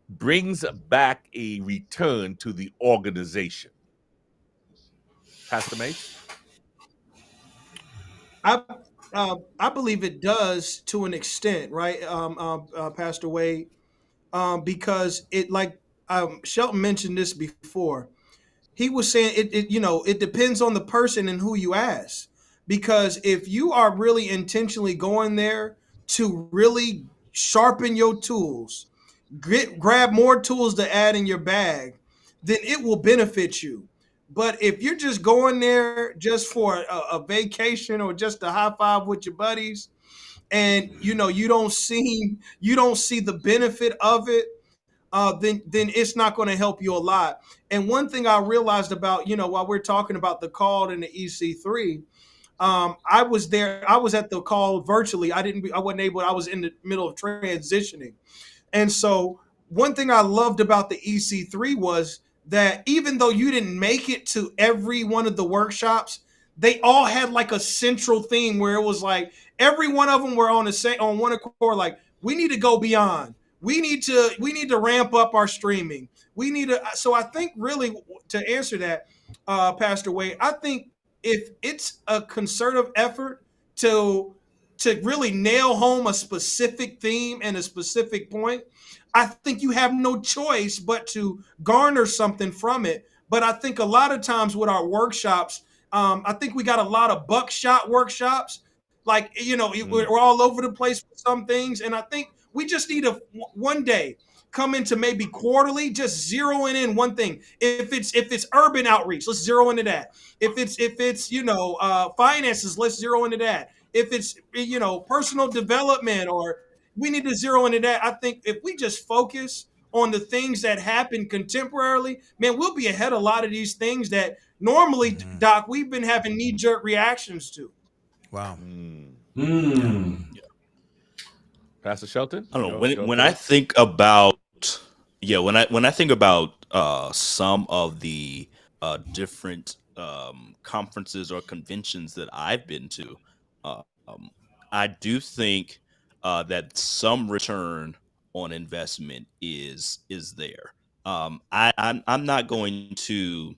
brings back a return to the organization? Pastor Mace? I believe it does to an extent, right, Pastor Wade, because Shelton mentioned this before. He was saying it depends on the person and who you ask. Because if you are really intentionally going there to really sharpen your tools, grab more tools to add in your bag, then it will benefit you. But if you're just going there just for a vacation or just a high five with your buddies, and you don't see the benefit of it, then it's not going to help you a lot. And one thing I realized about, while we're talking about the Called and the EC3, I was there. I was at the call virtually. I wasn't able. I was in the middle of transitioning. And so one thing I loved about the EC3 was that even though you didn't make it to every one of the workshops, they all had like a central theme where it was like every one of them were on one accord. Like, we need to go beyond. We need to ramp up our streaming. So I think really to answer that, Pastor Wade, I think if it's a concerted effort to really nail home a specific theme and a specific point, I think you have no choice but to garner something from it. But I think a lot of times with our workshops, I think we got a lot of buckshot workshops. Like, we're all over the place with some things. And I think we just need to one day come into maybe quarterly, just zeroing in one thing. If it's urban outreach, let's zero into that. If it's finances, let's zero into that. If it's personal development, or we need to zero into that. I think if we just focus on the things that happen contemporarily, man, we'll be ahead of a lot of these things that normally, Doc, we've been having knee-jerk reactions to. Wow. Pastor Shelton? I don't know. When I think about Yeah, when I think about some of the different conferences or conventions that I've been to, um, I do think that some return on investment is there. I'm not going to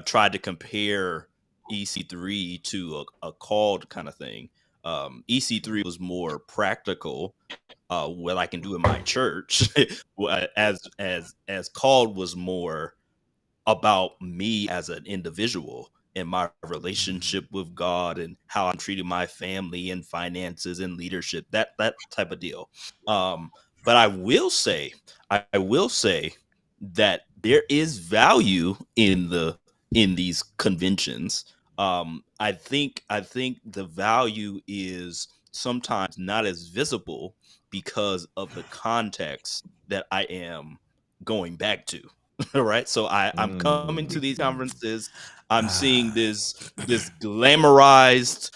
try to compare EC3 to a called kind of thing. EC3 was more practical, what I can do in my church. As called was more about me as an individual and my relationship with God and how I'm treating my family and finances and leadership, that type of deal. But I will say that there is value in these conventions. I think the value is sometimes not as visible because of the context that I am going back to. Right, so I'm coming to these conferences. I'm seeing this glamorized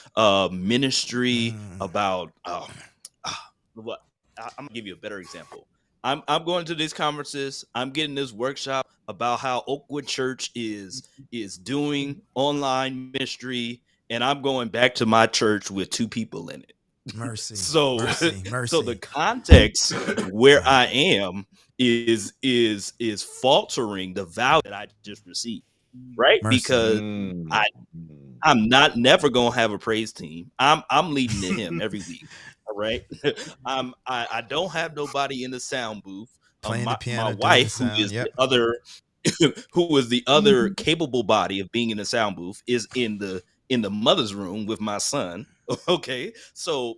ministry about what I'm gonna give you a better example. I'm going to these conferences. I'm getting this workshop about how Oakwood Church is doing online ministry, and I'm going back to my church with 2 people in it. Mercy, So mercy, so the mercy. context where I am is faltering the value that I just received, right? Mercy. Because I I'm not never gonna have a praise team. I'm leading the hymn every week. All right. I don't have nobody in the sound booth. Playing the My piano, doing the wife, who sound. is the Yep. other who is the other capable body of being in the sound booth, is in the mother's room with my son. Okay. So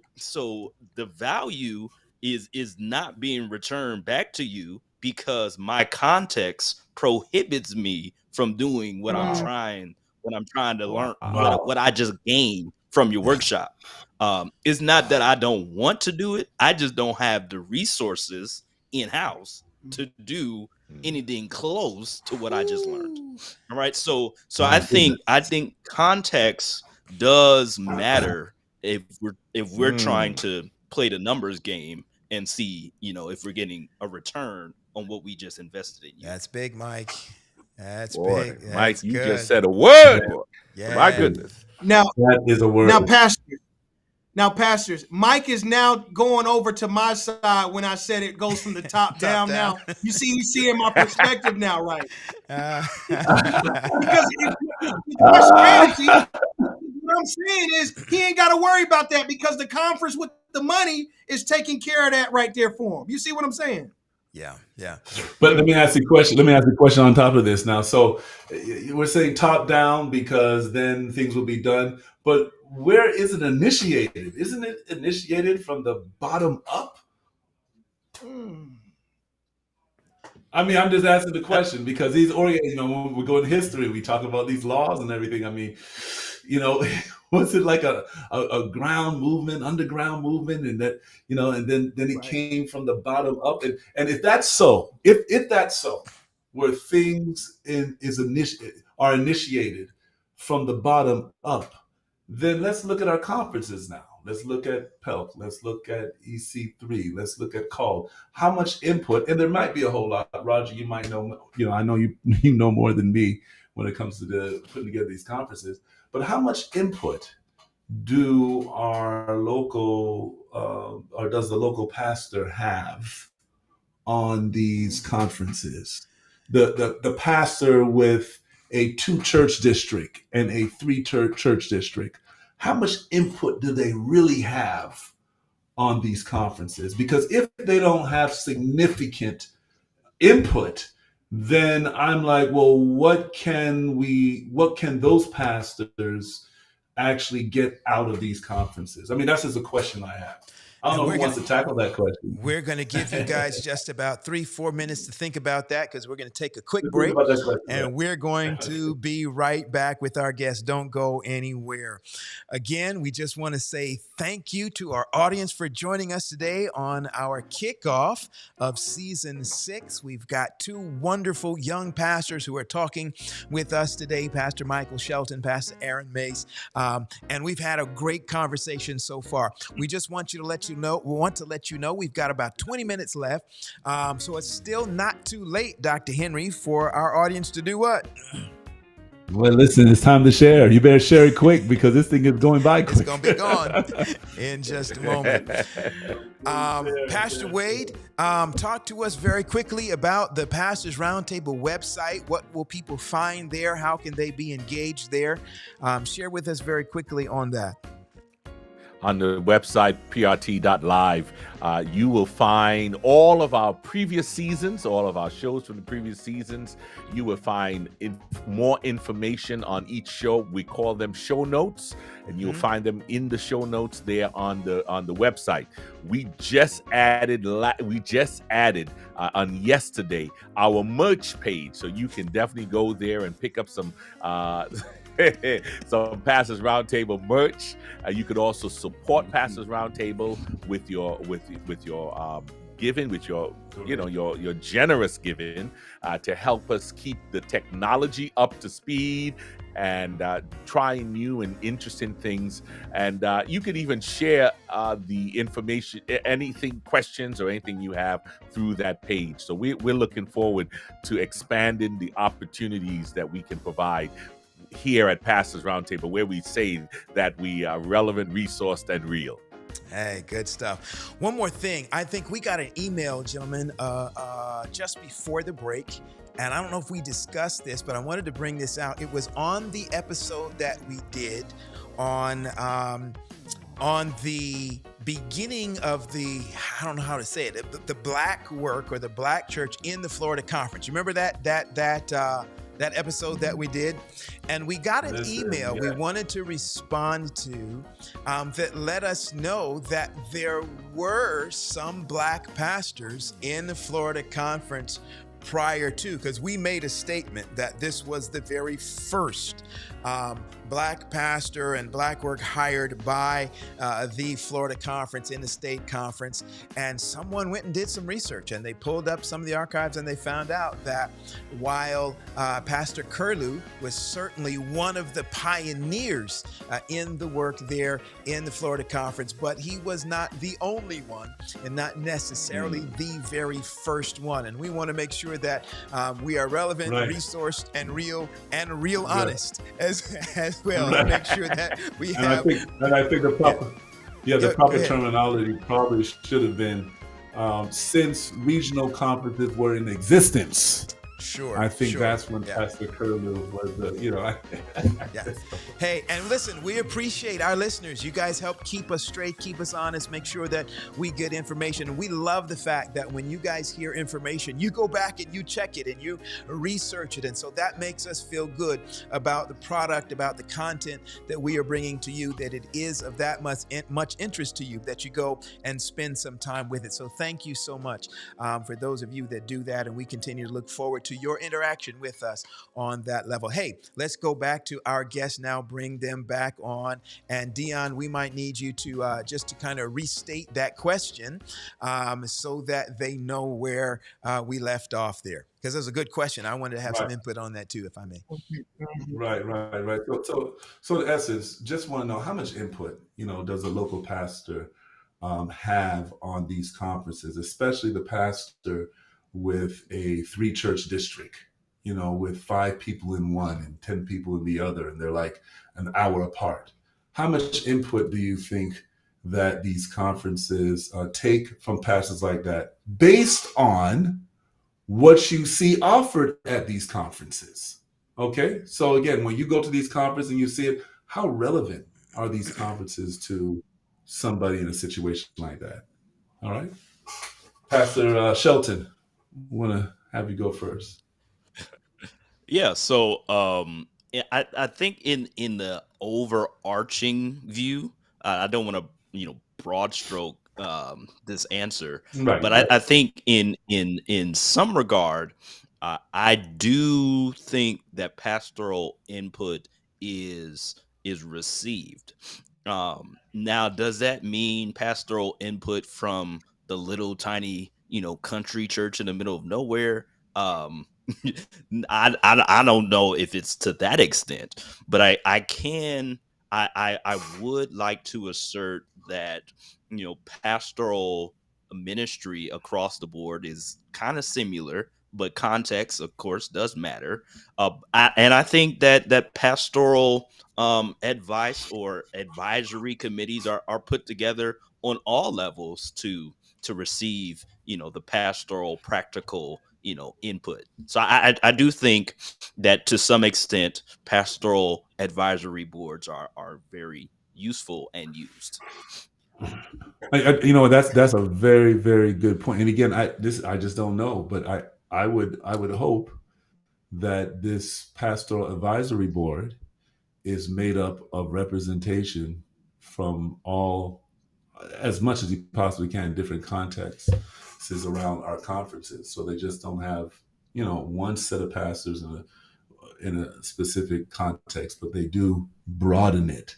the value is not being returned back to you because my context prohibits me from doing Mm, what I'm trying to learn, Wow. what I just gained from your Yeah. workshop. It's not that I don't want to do it. I just don't have the resources in house to do anything close to what I just learned. Ooh. All right. So My goodness. I think context does matter if we're trying to play the numbers game and see, if we're getting a return on what we just invested in you. That's big, Mike. That's Boy, big. Mike, That's you just good. said a word, Man, boy. My Yeah. goodness. now, that is a word. now, Pastor. Now, pastors, Mike is now going over to my side when I said it goes from the top Top down. down. Now, he's seeing my perspective now, right? Uh, Because with my strategy, what I'm saying is he ain't got to worry about that because the conference with the money is taking care of that right there for him. You see what I'm saying? yeah. Yeah. But let me ask you a question. Let me ask you a question on top of this now. So we're saying top down because then things will be done. But where is it initiated? Isn't it initiated from the bottom up? Mm, I mean, I'm just asking the question because these when we go in history, we talk about these laws and everything. I mean, you know, was it like a ground movement, underground movement, and that, and then it right. came from the bottom up, and if that's so, if that's so, where things are initiated from the bottom up, then let's look at our conferences now. Let's look at PELP. Let's look at EC3. Let's look at CALL. How much input, and there might be a whole lot. Roger, you might know. I know you you know more than me when it comes to putting together these conferences. But how much input do our local or does the local pastor have on these conferences? The pastor with a 2 church district and a 3 church district, how much input do they really have on these conferences? Because if they don't have significant input, then I'm like, well, what can those pastors actually get out of these conferences? I mean, that's just a question I have. I don't And know who wants to tackle that question. we're gonna give you guys just about 3-4 minutes to think about that because we're gonna take a quick Just think break, about that question. and we're going to be right back with our guests. Don't go anywhere. Again, we just want to say thank you to our audience for joining us today on our kickoff of season 6. We've got 2 wonderful young pastors who are talking with us today, Pastor Michael Shelton, Pastor Aaron Mace, and we've had a great conversation so far. We just want you to let you to let you know we've got about 20 minutes left. So it's still not too late, Dr. Henry, for our audience to do what? Well, listen, it's time to share. You better share it quick because this thing is going by quick. It's going to be gone in just a moment. Pastor Wade, talk to us very quickly about the Pastors Roundtable website. What will people find there? How can they be engaged there? Share with us very quickly on that. On the website, prt.live, you will find all of our previous seasons, all of our shows from the previous seasons. You will find more information on each show. We call them show notes, and you'll find them in the show notes there on the website. We just added on yesterday our merch page, so you can definitely go there and pick up some some Pastors Roundtable merch. You could also support Pastors Roundtable with your giving, with your your generous giving to help us keep the technology up to speed and trying new and interesting things. And you could even share the information, anything, questions or anything you have through that page. So we're looking forward to expanding the opportunities that we can provide here at Pastors Roundtable, where we say that we are relevant, resourced, and real. Hey, good stuff. One more thing. I think we got an email, gentlemen, just before the break. And I don't know if we discussed this, but I wanted to bring this out. It was on the episode that we did on the beginning of I don't know how to say it, the black work or the black church in the Florida Conference. You remember that episode that we did? And we got an email we wanted to respond to that let us know that there were some black pastors in the Florida Conference prior to, because we made a statement that this was the very first black pastor and black work hired by the Florida Conference in the state conference. And someone went and did some research, and they pulled up some of the archives, and they found out that while Pastor Curlew was certainly one of the pioneers in the work there in the Florida Conference, but he was not the only one and not necessarily the very first one. And we want to make sure that we are relevant, resourced, and real honest as well. Right. Make sure that we and have. I think the proper terminology probably should have been since regional conferences were in existence. Sure. I think that's when Pastor Curlew was yeah. Hey, and listen, we appreciate our listeners. You guys help keep us straight, keep us honest, make sure that we get information. And we love the fact that when you guys hear information, you go back and you check it and you research it. And so that makes us feel good about the product, about the content that we are bringing to you, that it is of that much interest to you, that you go and spend some time with it. So thank you so much for those of you that do that. And we continue to look forward to your interaction with us on that level. Hey, let's go back to our guests now, bring them back on. And Dion, we might need you to just to kind of restate that question so that they know where we left off there. Because it was a good question. I wanted to have some input on that too, if I may. Right. So in essence, just want to know how much input, does a local pastor have on these conferences, especially the pastor with a 3-church district, with 5 people in one and 10 people in the other, and they're like an hour apart. How much input do you think that these conferences take from pastors like that based on what you see offered at these conferences? Okay, so again, when you go to these conferences and you see it, how relevant are these conferences to somebody in a situation like that? All right, Pastor Shelton, want to have you go first. Yeah, so I think in the overarching view, I don't want to broad stroke this answer, but I think in some regard, I do think that pastoral input is received. Now, does that mean pastoral input from the little tiny country church in the middle of nowhere? I don't know if it's to that extent, but I can I would like to assert that, pastoral ministry across the board is kind of similar, but context, of course, does matter. And I think that pastoral advice or advisory committees are put together on all levels to receive, the pastoral practical, input. So I do think that to some extent pastoral advisory boards are very useful and used. That's a very, very good point. And again, I just don't know, but I would hope that this pastoral advisory board is made up of representation from all, as much as you possibly can, different contexts around our conferences, so they just don't have one set of pastors in a specific context, but they do broaden it,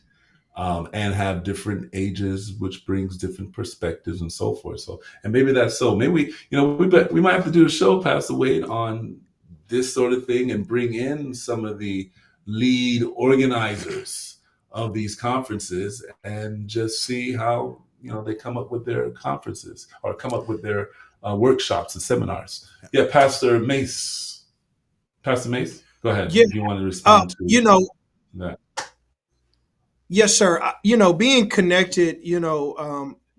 and have different ages, which brings different perspectives and so forth. So, and maybe that's so. Maybe we might have to do a show, Pastor Wade, on this sort of thing, and bring in some of the lead organizers of these conferences and just see how they come up with their conferences or come up with their workshops and seminars. Yeah, Pastor Mace, go ahead. Yeah. If you want to respond to that. Yes, sir. Being connected,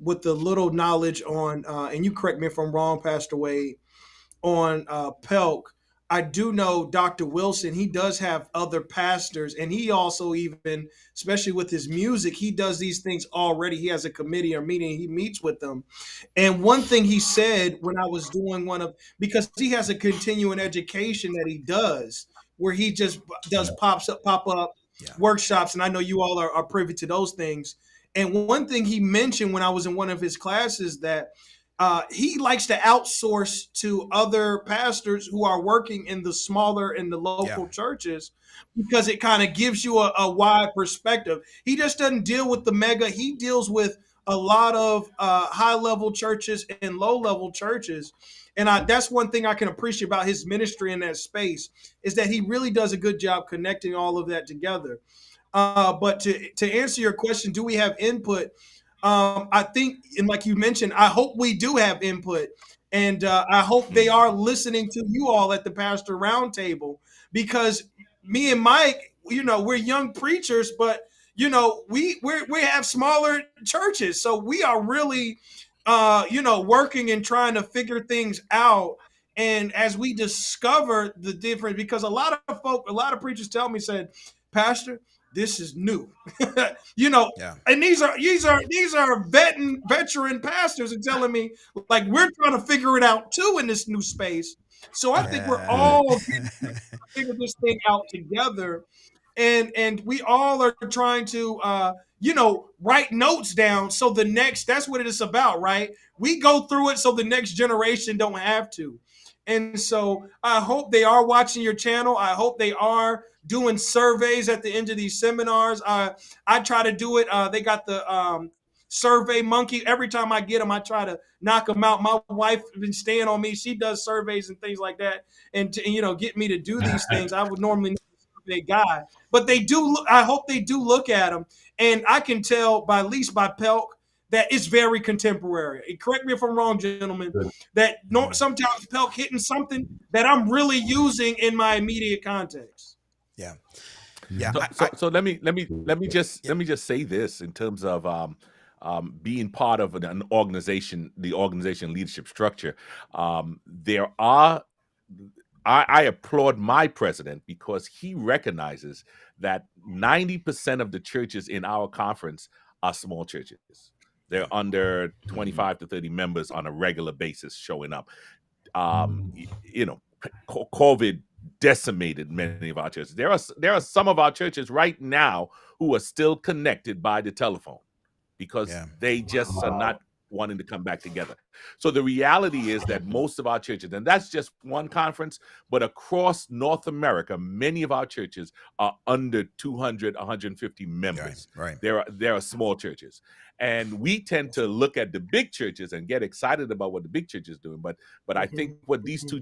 with the little knowledge on, and you correct me if I'm wrong, Pastor Wade, on Pelk, I do know Dr. Wilson. He does have other pastors, and he also, even, especially with his music, he does these things already. He has a committee or meeting, he meets with them. And one thing he said when I was doing because he has a continuing education that he does, where he just does pop up workshops, and I know you all are privy to those things. And one thing he mentioned when I was in one of his classes, that he likes to outsource to other pastors who are working in the smaller and the local churches, because it kind of gives you a wide perspective. He just doesn't deal with the mega. He deals with a lot of high level churches and low level churches. And that's one thing I can appreciate about his ministry in that space, is that he really does a good job connecting all of that together. But to answer your question, do we have input? I think, and like you mentioned, I hope we do have input, and I hope they are listening to you all at the Pastor Roundtable, because me and Mike, we're young preachers, but we have smaller churches, so we are really, working and trying to figure things out. And as we discover the difference, because a lot of preachers tell me, said, Pastor, this is new, and these are veteran pastors are telling me, like, we're trying to figure it out too in this new space. So I think we're all figure this thing out together, and we all are trying to write notes down, so that's what it is about, right? We go through it so the next generation don't have to. And so I hope they are watching your channel. I hope they are doing surveys at the end of these seminars. I try to do it. They got the Survey Monkey. Every time I get them, I try to knock them out. My wife has been staying on me. She does surveys and things like that, and to, get me to do these things. I would normally not be a survey guy, but they do. I hope they do look at them, and I can tell at least by Pelk that it's very contemporary. Correct me if I'm wrong, gentlemen, that sometimes Pelk hitting something that I'm really using in my immediate context. Yeah. So let me just say this in terms of being part of an organization, the organization leadership structure. I applaud my president, because he recognizes that 90% of the churches in our conference are small churches. They're under 25 to 30 members on a regular basis showing up. COVID decimated many of our churches. There are some of our churches right now who are still connected by the telephone, because they just are not wanting to come back together. So the reality is that most of our churches, and that's just one conference, but across North America, many of our churches are under 200, 150 members. Right. There are small churches. And we tend to look at the big churches and get excited about what the big church is doing. But I think what these two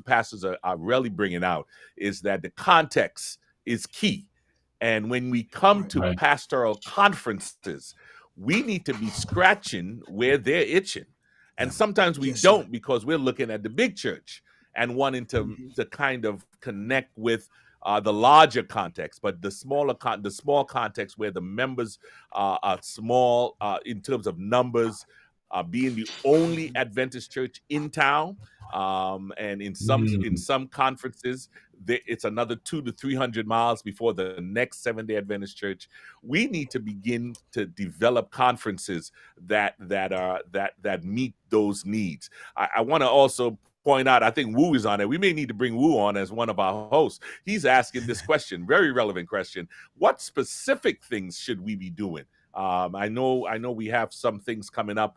pastors are really bringing out is that the context is key. And when we come to Right. pastoral conferences, we need to be scratching where they're itching. And sometimes we Yes, sir. don't, because we're looking at the big church and wanting to kind of connect with the larger context, but the the small context where the members are small in terms of numbers, being the only Adventist church in town, and in some conferences, it's another 200 to 300 miles before the next Seventh-day Adventist church. We need to begin to develop conferences that meet those needs. I want to also point out, I think Wu is on it. We may need to bring Wu on as one of our hosts. He's asking this question, very relevant question. What specific things should we be doing? I know we have some things coming up.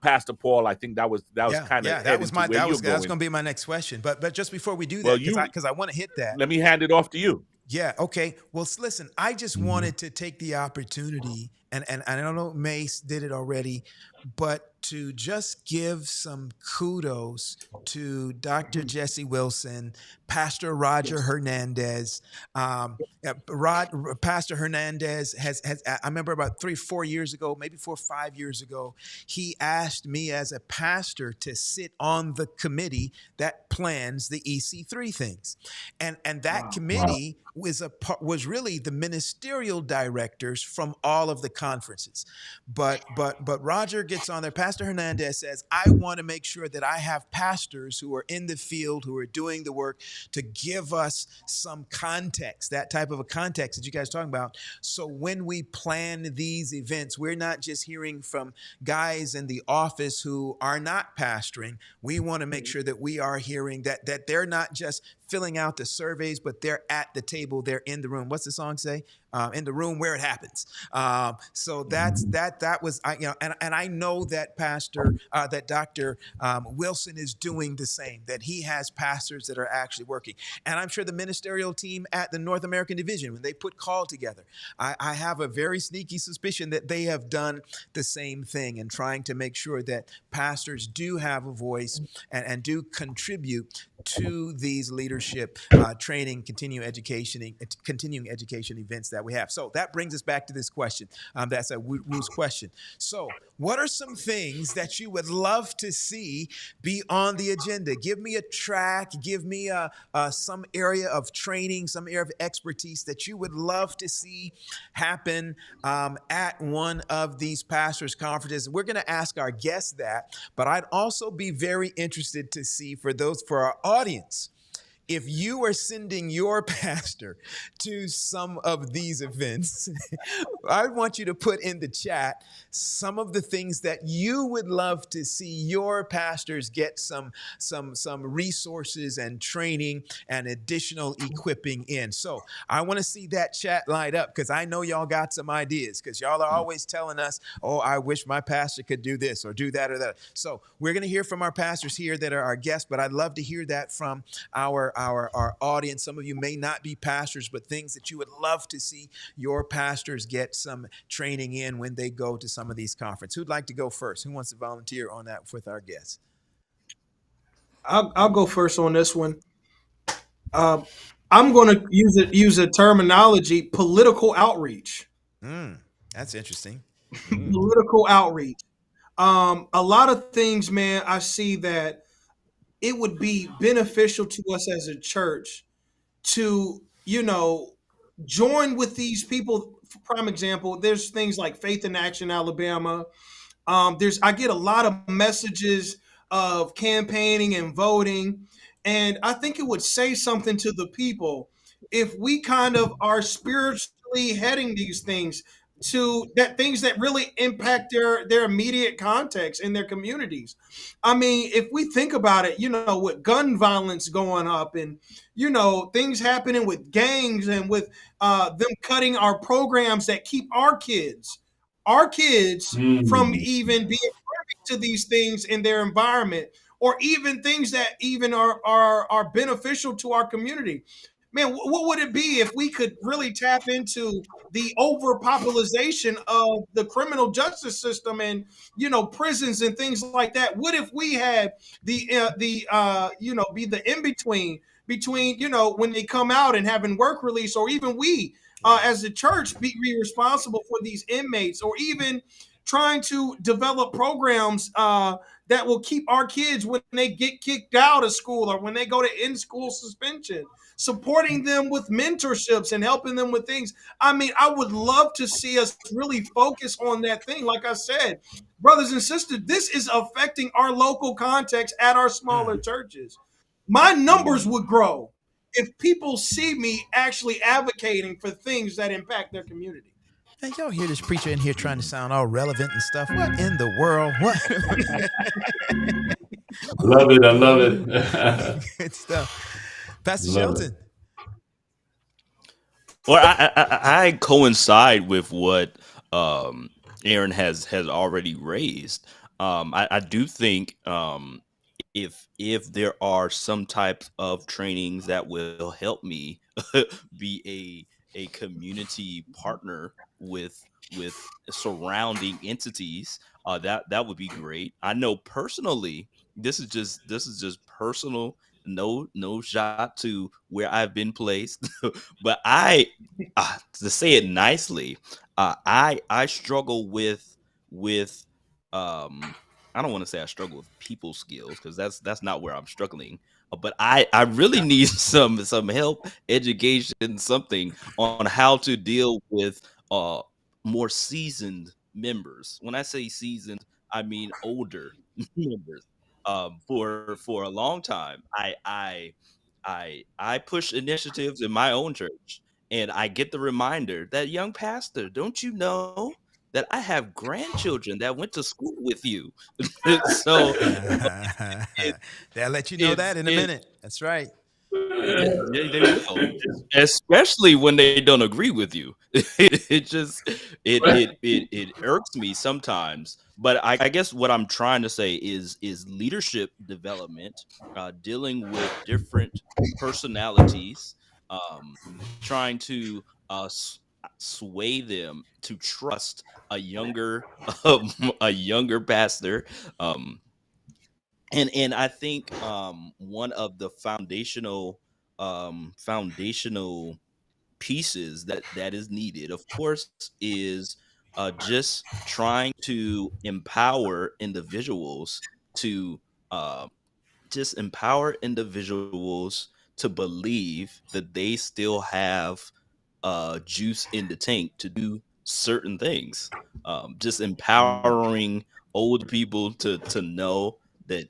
Pastor Paul, I think that was kind of that was going to going. be my next question. But just before we do Well, that, because I want to hit that. Let me hand it off to you. Yeah. Okay. Well, listen, I just wanted to take the opportunity, and I don't know, Mace did it already, but to just give some kudos to Dr. Jesse Wilson, Pastor Roger Hernandez. Pastor Hernandez has, I remember about 3-4 years ago, maybe 4 or 5 years ago, he asked me as a pastor to sit on the committee that plans the EC3 things. And that committee was really the ministerial directors from all of the conferences. But Roger gets on there. Pastor Hernandez says, I want to make sure that I have pastors who are in the field, who are doing the work, to give us some context, that type of a context that you guys are talking about. So when we plan these events, we're not just hearing from guys in the office who are not pastoring. We want to make sure that we are hearing that they're not just filling out the surveys, but they're at the table, they're in the room. What's the song say? In the room where it happens. So that was, and I know that that Dr. Wilson is doing the same, that he has pastors that are actually working. And I'm sure the ministerial team at the North American Division, when they put call together, I have a very sneaky suspicion that they have done the same thing in trying to make sure that pastors do have a voice and do contribute to these leadership training, continuing education events that we have. So that brings us back to this question. That's a Wu's question. So what are some things that you would love to see be on the agenda? Give me a track, give me some area of training, some area of expertise that you would love to see happen at one of these pastors' conferences. We're going to ask our guests that, but I'd also be very interested to see for our audience, if you are sending your pastor to some of these events, I want you to put in the chat some of the things that you would love to see your pastors get some resources and training and additional equipping in. So I want to see that chat light up, because I know y'all got some ideas, because y'all are always telling us, oh, I wish my pastor could do this or do that or that. So we're going to hear from our pastors here that are our guests, but I'd love to hear that from our audience. Some of you may not be pastors, but things that you would love to see your pastors get some training in when they go to some of these conferences. Who'd like to go first? Who wants to volunteer on that with our guests? I'll go first on this one. I'm going to use a terminology: political outreach. That's interesting. Political outreach. A lot of things, man. I see that it would be beneficial to us as a church to, join with these people. For prime example, there's things like Faith in Action Alabama. I get a lot of messages of campaigning and voting, and I think it would say something to the people if we kind of are spiritually heading these things to things that really impact their immediate context in their communities. I mean, if we think about it, with gun violence going up and, things happening with gangs and with them cutting our programs that keep our kids from even being privy to these things in their environment, or even things that even are beneficial to our community. Man, what would it be if we could really tap into the overpopulation of the criminal justice system and, prisons and things like that? What if we had be the in between, when they come out and having work release, or even we as a church be responsible for these inmates, or even trying to develop programs that will keep our kids when they get kicked out of school or when they go to in-school suspension, supporting them with mentorships and helping them with things. I mean, I would love to see us really focus on that thing. Like I said, brothers and sisters, this is affecting our local context at our smaller churches. My numbers would grow if people see me actually advocating for things that impact their community. Hey, y'all hear this preacher in here trying to sound all relevant and stuff? What in the world? What? Love it. I love it. Good stuff. Pastor Love it. Shelton. Well, I coincide with what Aaron has already raised. I do think if there are some types of trainings that will help me be a community partner with surrounding entities, that would be great. I know personally, this is just personal. No shot to where I've been placed, but to say it nicely, I struggle with I don't want to say I struggle with people skills, because that's not where I'm struggling. But I really need some help, education, something on how to deal with more seasoned members. When I say seasoned, I mean older members. For a long time, I push initiatives in my own church, and I get the reminder that, young pastor, don't you know that I have grandchildren that went to school with you? So it, They'll let you know it's that in a it minute. That's right. they will, especially when they don't agree with you. It just it irks me sometimes. But I guess what I'm trying to say is leadership development, dealing with different personalities, trying to sway them to trust a younger a younger pastor. Um, and I think one of the foundational pieces that is needed, of course, is just trying to empower individuals to uh, believe that they still have juice in the tank to do certain things. Just empowering old people to know that,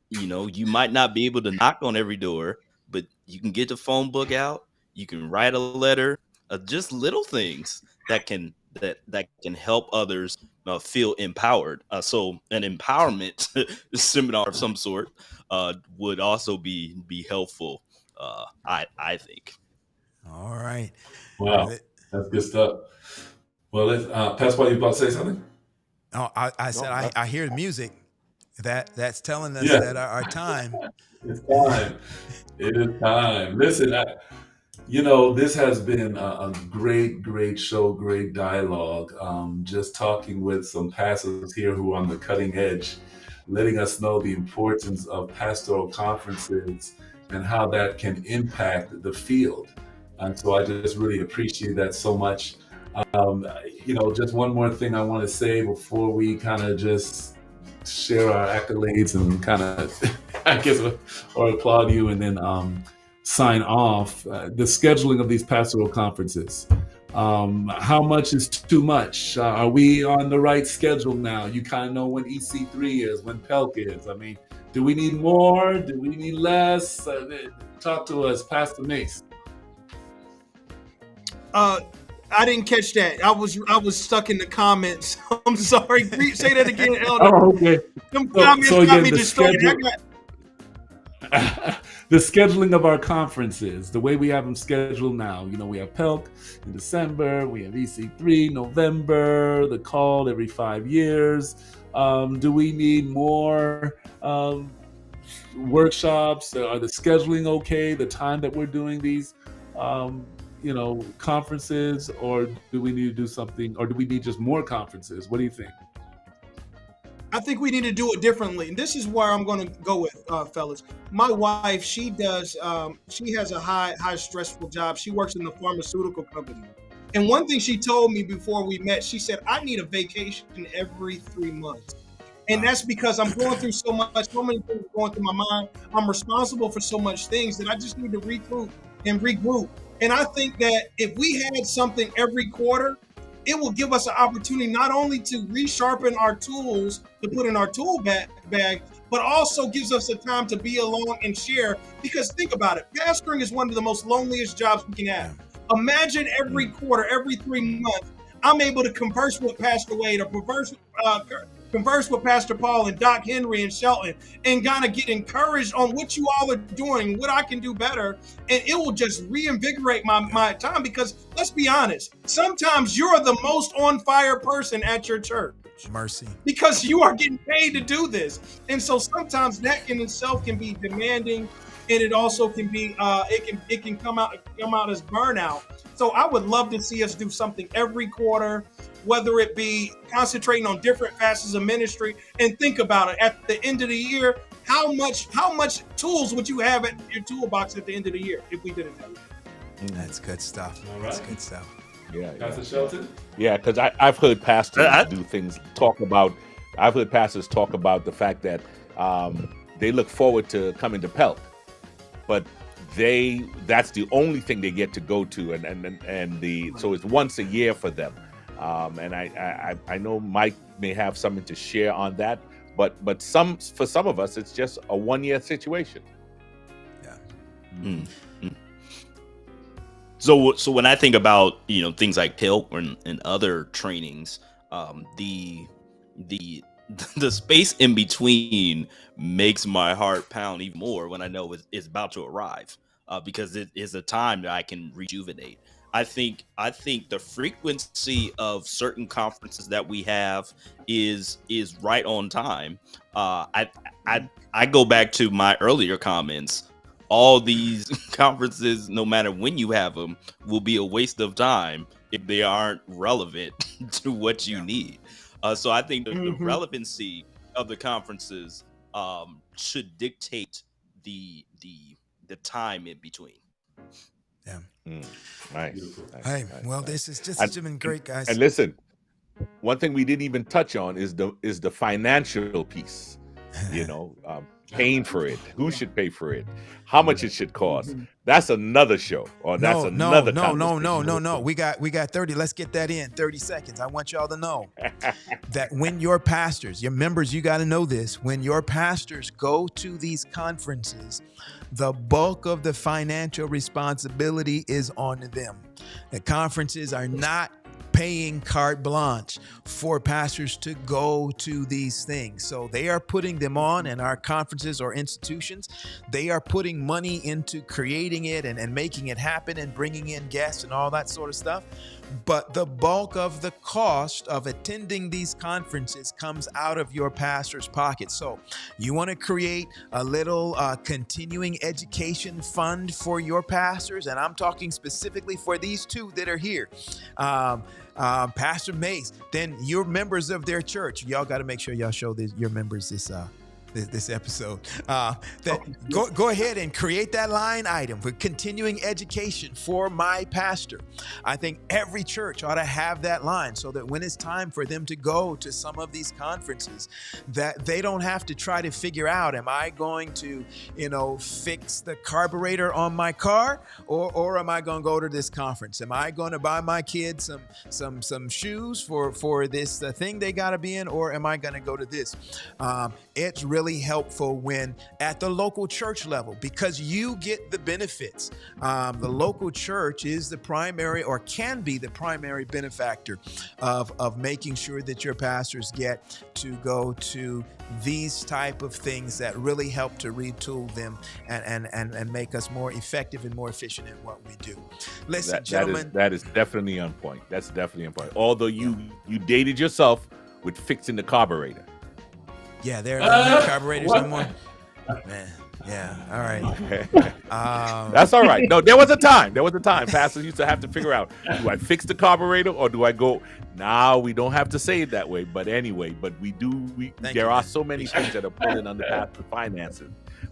you might not be able to knock on every door, but you can get the phone book out, you can write a letter, just little things that can help others feel empowered. So an empowerment seminar of some sort would also be helpful. I think. All right. Wow, that's good stuff. Well, Pastor, you about to say something? Oh, I said No, I hear the music that's telling us Yeah, that our time. it's time. It is time. Listen, this has been a great, great show, great dialogue. Just talking with some pastors here who are on the cutting edge, letting us know the importance of pastoral conferences and how that can impact the field. And so I just really appreciate that so much. Um, just one more thing I want to say before we kind of just share our accolades and kind of, I guess, or applaud you and then sign off. The scheduling of these pastoral conferences. How much is too much? Are we on the right schedule now? You kind of know when EC3 is, when PELC is. I mean, do we need more? Do we need less? Talk to us, Pastor Mace. I didn't catch that. I was stuck in the comments. I'm sorry. Say that again, Elder. Oh, okay. Them comments got again, me the distorted. schedule, the scheduling of our conferences, the way we have them scheduled now. We have PELC in December, we have EC3 November, the call every 5 years. Do we need more workshops? Are the scheduling okay? The time that we're doing these conferences, or do we need to do something, or do we need just more conferences? What do you think? I think we need to do it differently. And this is where I'm going to go with, fellas. My wife, she has a high stressful job. She works in the pharmaceutical company. And one thing she told me before we met, she said, I need a vacation every 3 months. And that's because I'm going through so many things going through my mind. I'm responsible for so much things that I just need to regroup. And I think that if we had something every quarter, it will give us an opportunity not only to resharpen our tools to put in our tool bag, but also gives us a time to be along and share. Because think about it, pastoring is one of the most loneliest jobs we can have. Imagine every quarter, every 3 months, I'm able to converse with Pastor Wade or converse with Pastor Paul and Doc Henry and Shelton and kind of get encouraged on what you all are doing, what I can do better. And it will just reinvigorate my time, because let's be honest, sometimes you're the most on fire person at your church. Mercy. Because you are getting paid to do this. And so sometimes that in itself can be demanding, and it also can be it can come out as burnout. So I would love to see us do something every quarter, whether it be concentrating on different facets of ministry. And think about it, at the end of the year, how much tools would you have in your toolbox at the end of the year if we did it that way? That's good stuff. All right. That's good stuff. Yeah, Pastor Shelton? Yeah, because I've heard pastors I've heard pastors talk about the fact that they look forward to coming to Pelt, but that's the only thing they get to go to, so it's once a year for them. And I know Mike may have something to share on that, but for some of us, it's just a 1-year situation. Yeah. Mm-hmm. So when I think about things like PILT and other trainings, the space in between makes my heart pound even more when I know it's about to arrive, because it is a time that I can rejuvenate. I think the frequency of certain conferences that we have is right on time. I go back to my earlier comments. All these conferences, no matter when you have them, will be a waste of time if they aren't relevant to what you need. So I think the relevancy of the conferences should dictate the time in between. Yeah. Nice. Hey, well, this has been great, guys. And listen, one thing we didn't even touch on is the financial piece. Paying for it. Who should pay for it? How much it should cost? That's another show. Or that's another No. We got 30. Let's get that in 30 seconds. I want y'all to know that when your pastors, your members, you got to know this. When your pastors go to these conferences, the bulk of the financial responsibility is on them. The conferences are not paying carte blanche for pastors to go to these things. So they are putting them on, and our conferences or institutions, they are putting money into creating it and making it happen and bringing in guests and all that sort of stuff. But the bulk of the cost of attending these conferences comes out of your pastor's pocket. So you want to create a little continuing education fund for your pastors. And I'm talking specifically for these two that are here. Pastor Mace, then you're members of their church. Y'all got to make sure y'all show your members this episode. Go ahead and create that line item for continuing education for my pastor. I think every church ought to have that line so that when it's time for them to go to some of these conferences, that they don't have to try to figure out, am I going to, fix the carburetor on my car, or am I going to go to this conference? Am I going to buy my kids some shoes for this thing they got to be in, or am I going to go to this? It's really helpful when at the local church level, because you get the benefits. The local church is the primary, or can be the primary benefactor of making sure that your pastors get to go to these type of things that really help to retool them and make us more effective and more efficient in what we do. Listen, gentlemen. That is definitely on point. That's definitely on point. Although you dated yourself with fixing the carburetor. Yeah, there are no carburetors no more. Man, yeah, all right. That's all right. No, there was a time. Pastors used to have to figure out, do I fix the carburetor or do I go? Now we don't have to say it that way. But anyway, there are so many things that are pulling on the pastor finances.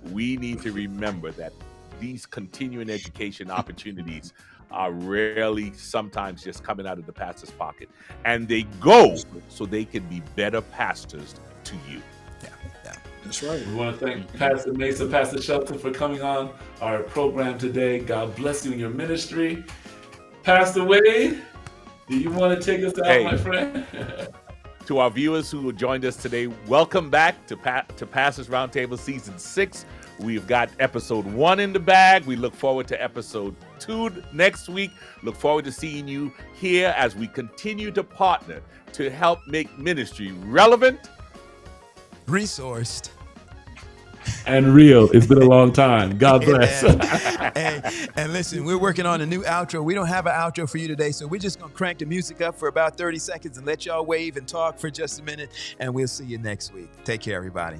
We need to remember that these continuing education opportunities are rarely sometimes just coming out of the pastor's pocket. And they go so they can be better pastors to you. Yeah. That's right. We want to thank Pastor Mace and Pastor Shelton for coming on our program today. God bless you in your ministry. Pastor Wade, do you want to take us out, my friend? To our viewers who joined us today, welcome back to Pastors Roundtable Season 6. We've got episode 1 in the bag. We look forward to episode 2 next week. Look forward to seeing you here as we continue to partner to help make ministry relevant, resourced, and real. It's been a long time. God bless. And listen, we're working on a new outro. We don't have an outro for you today, so we're just going to crank the music up for about 30 seconds and let y'all wave and talk for just a minute, and we'll see you next week. Take care, everybody.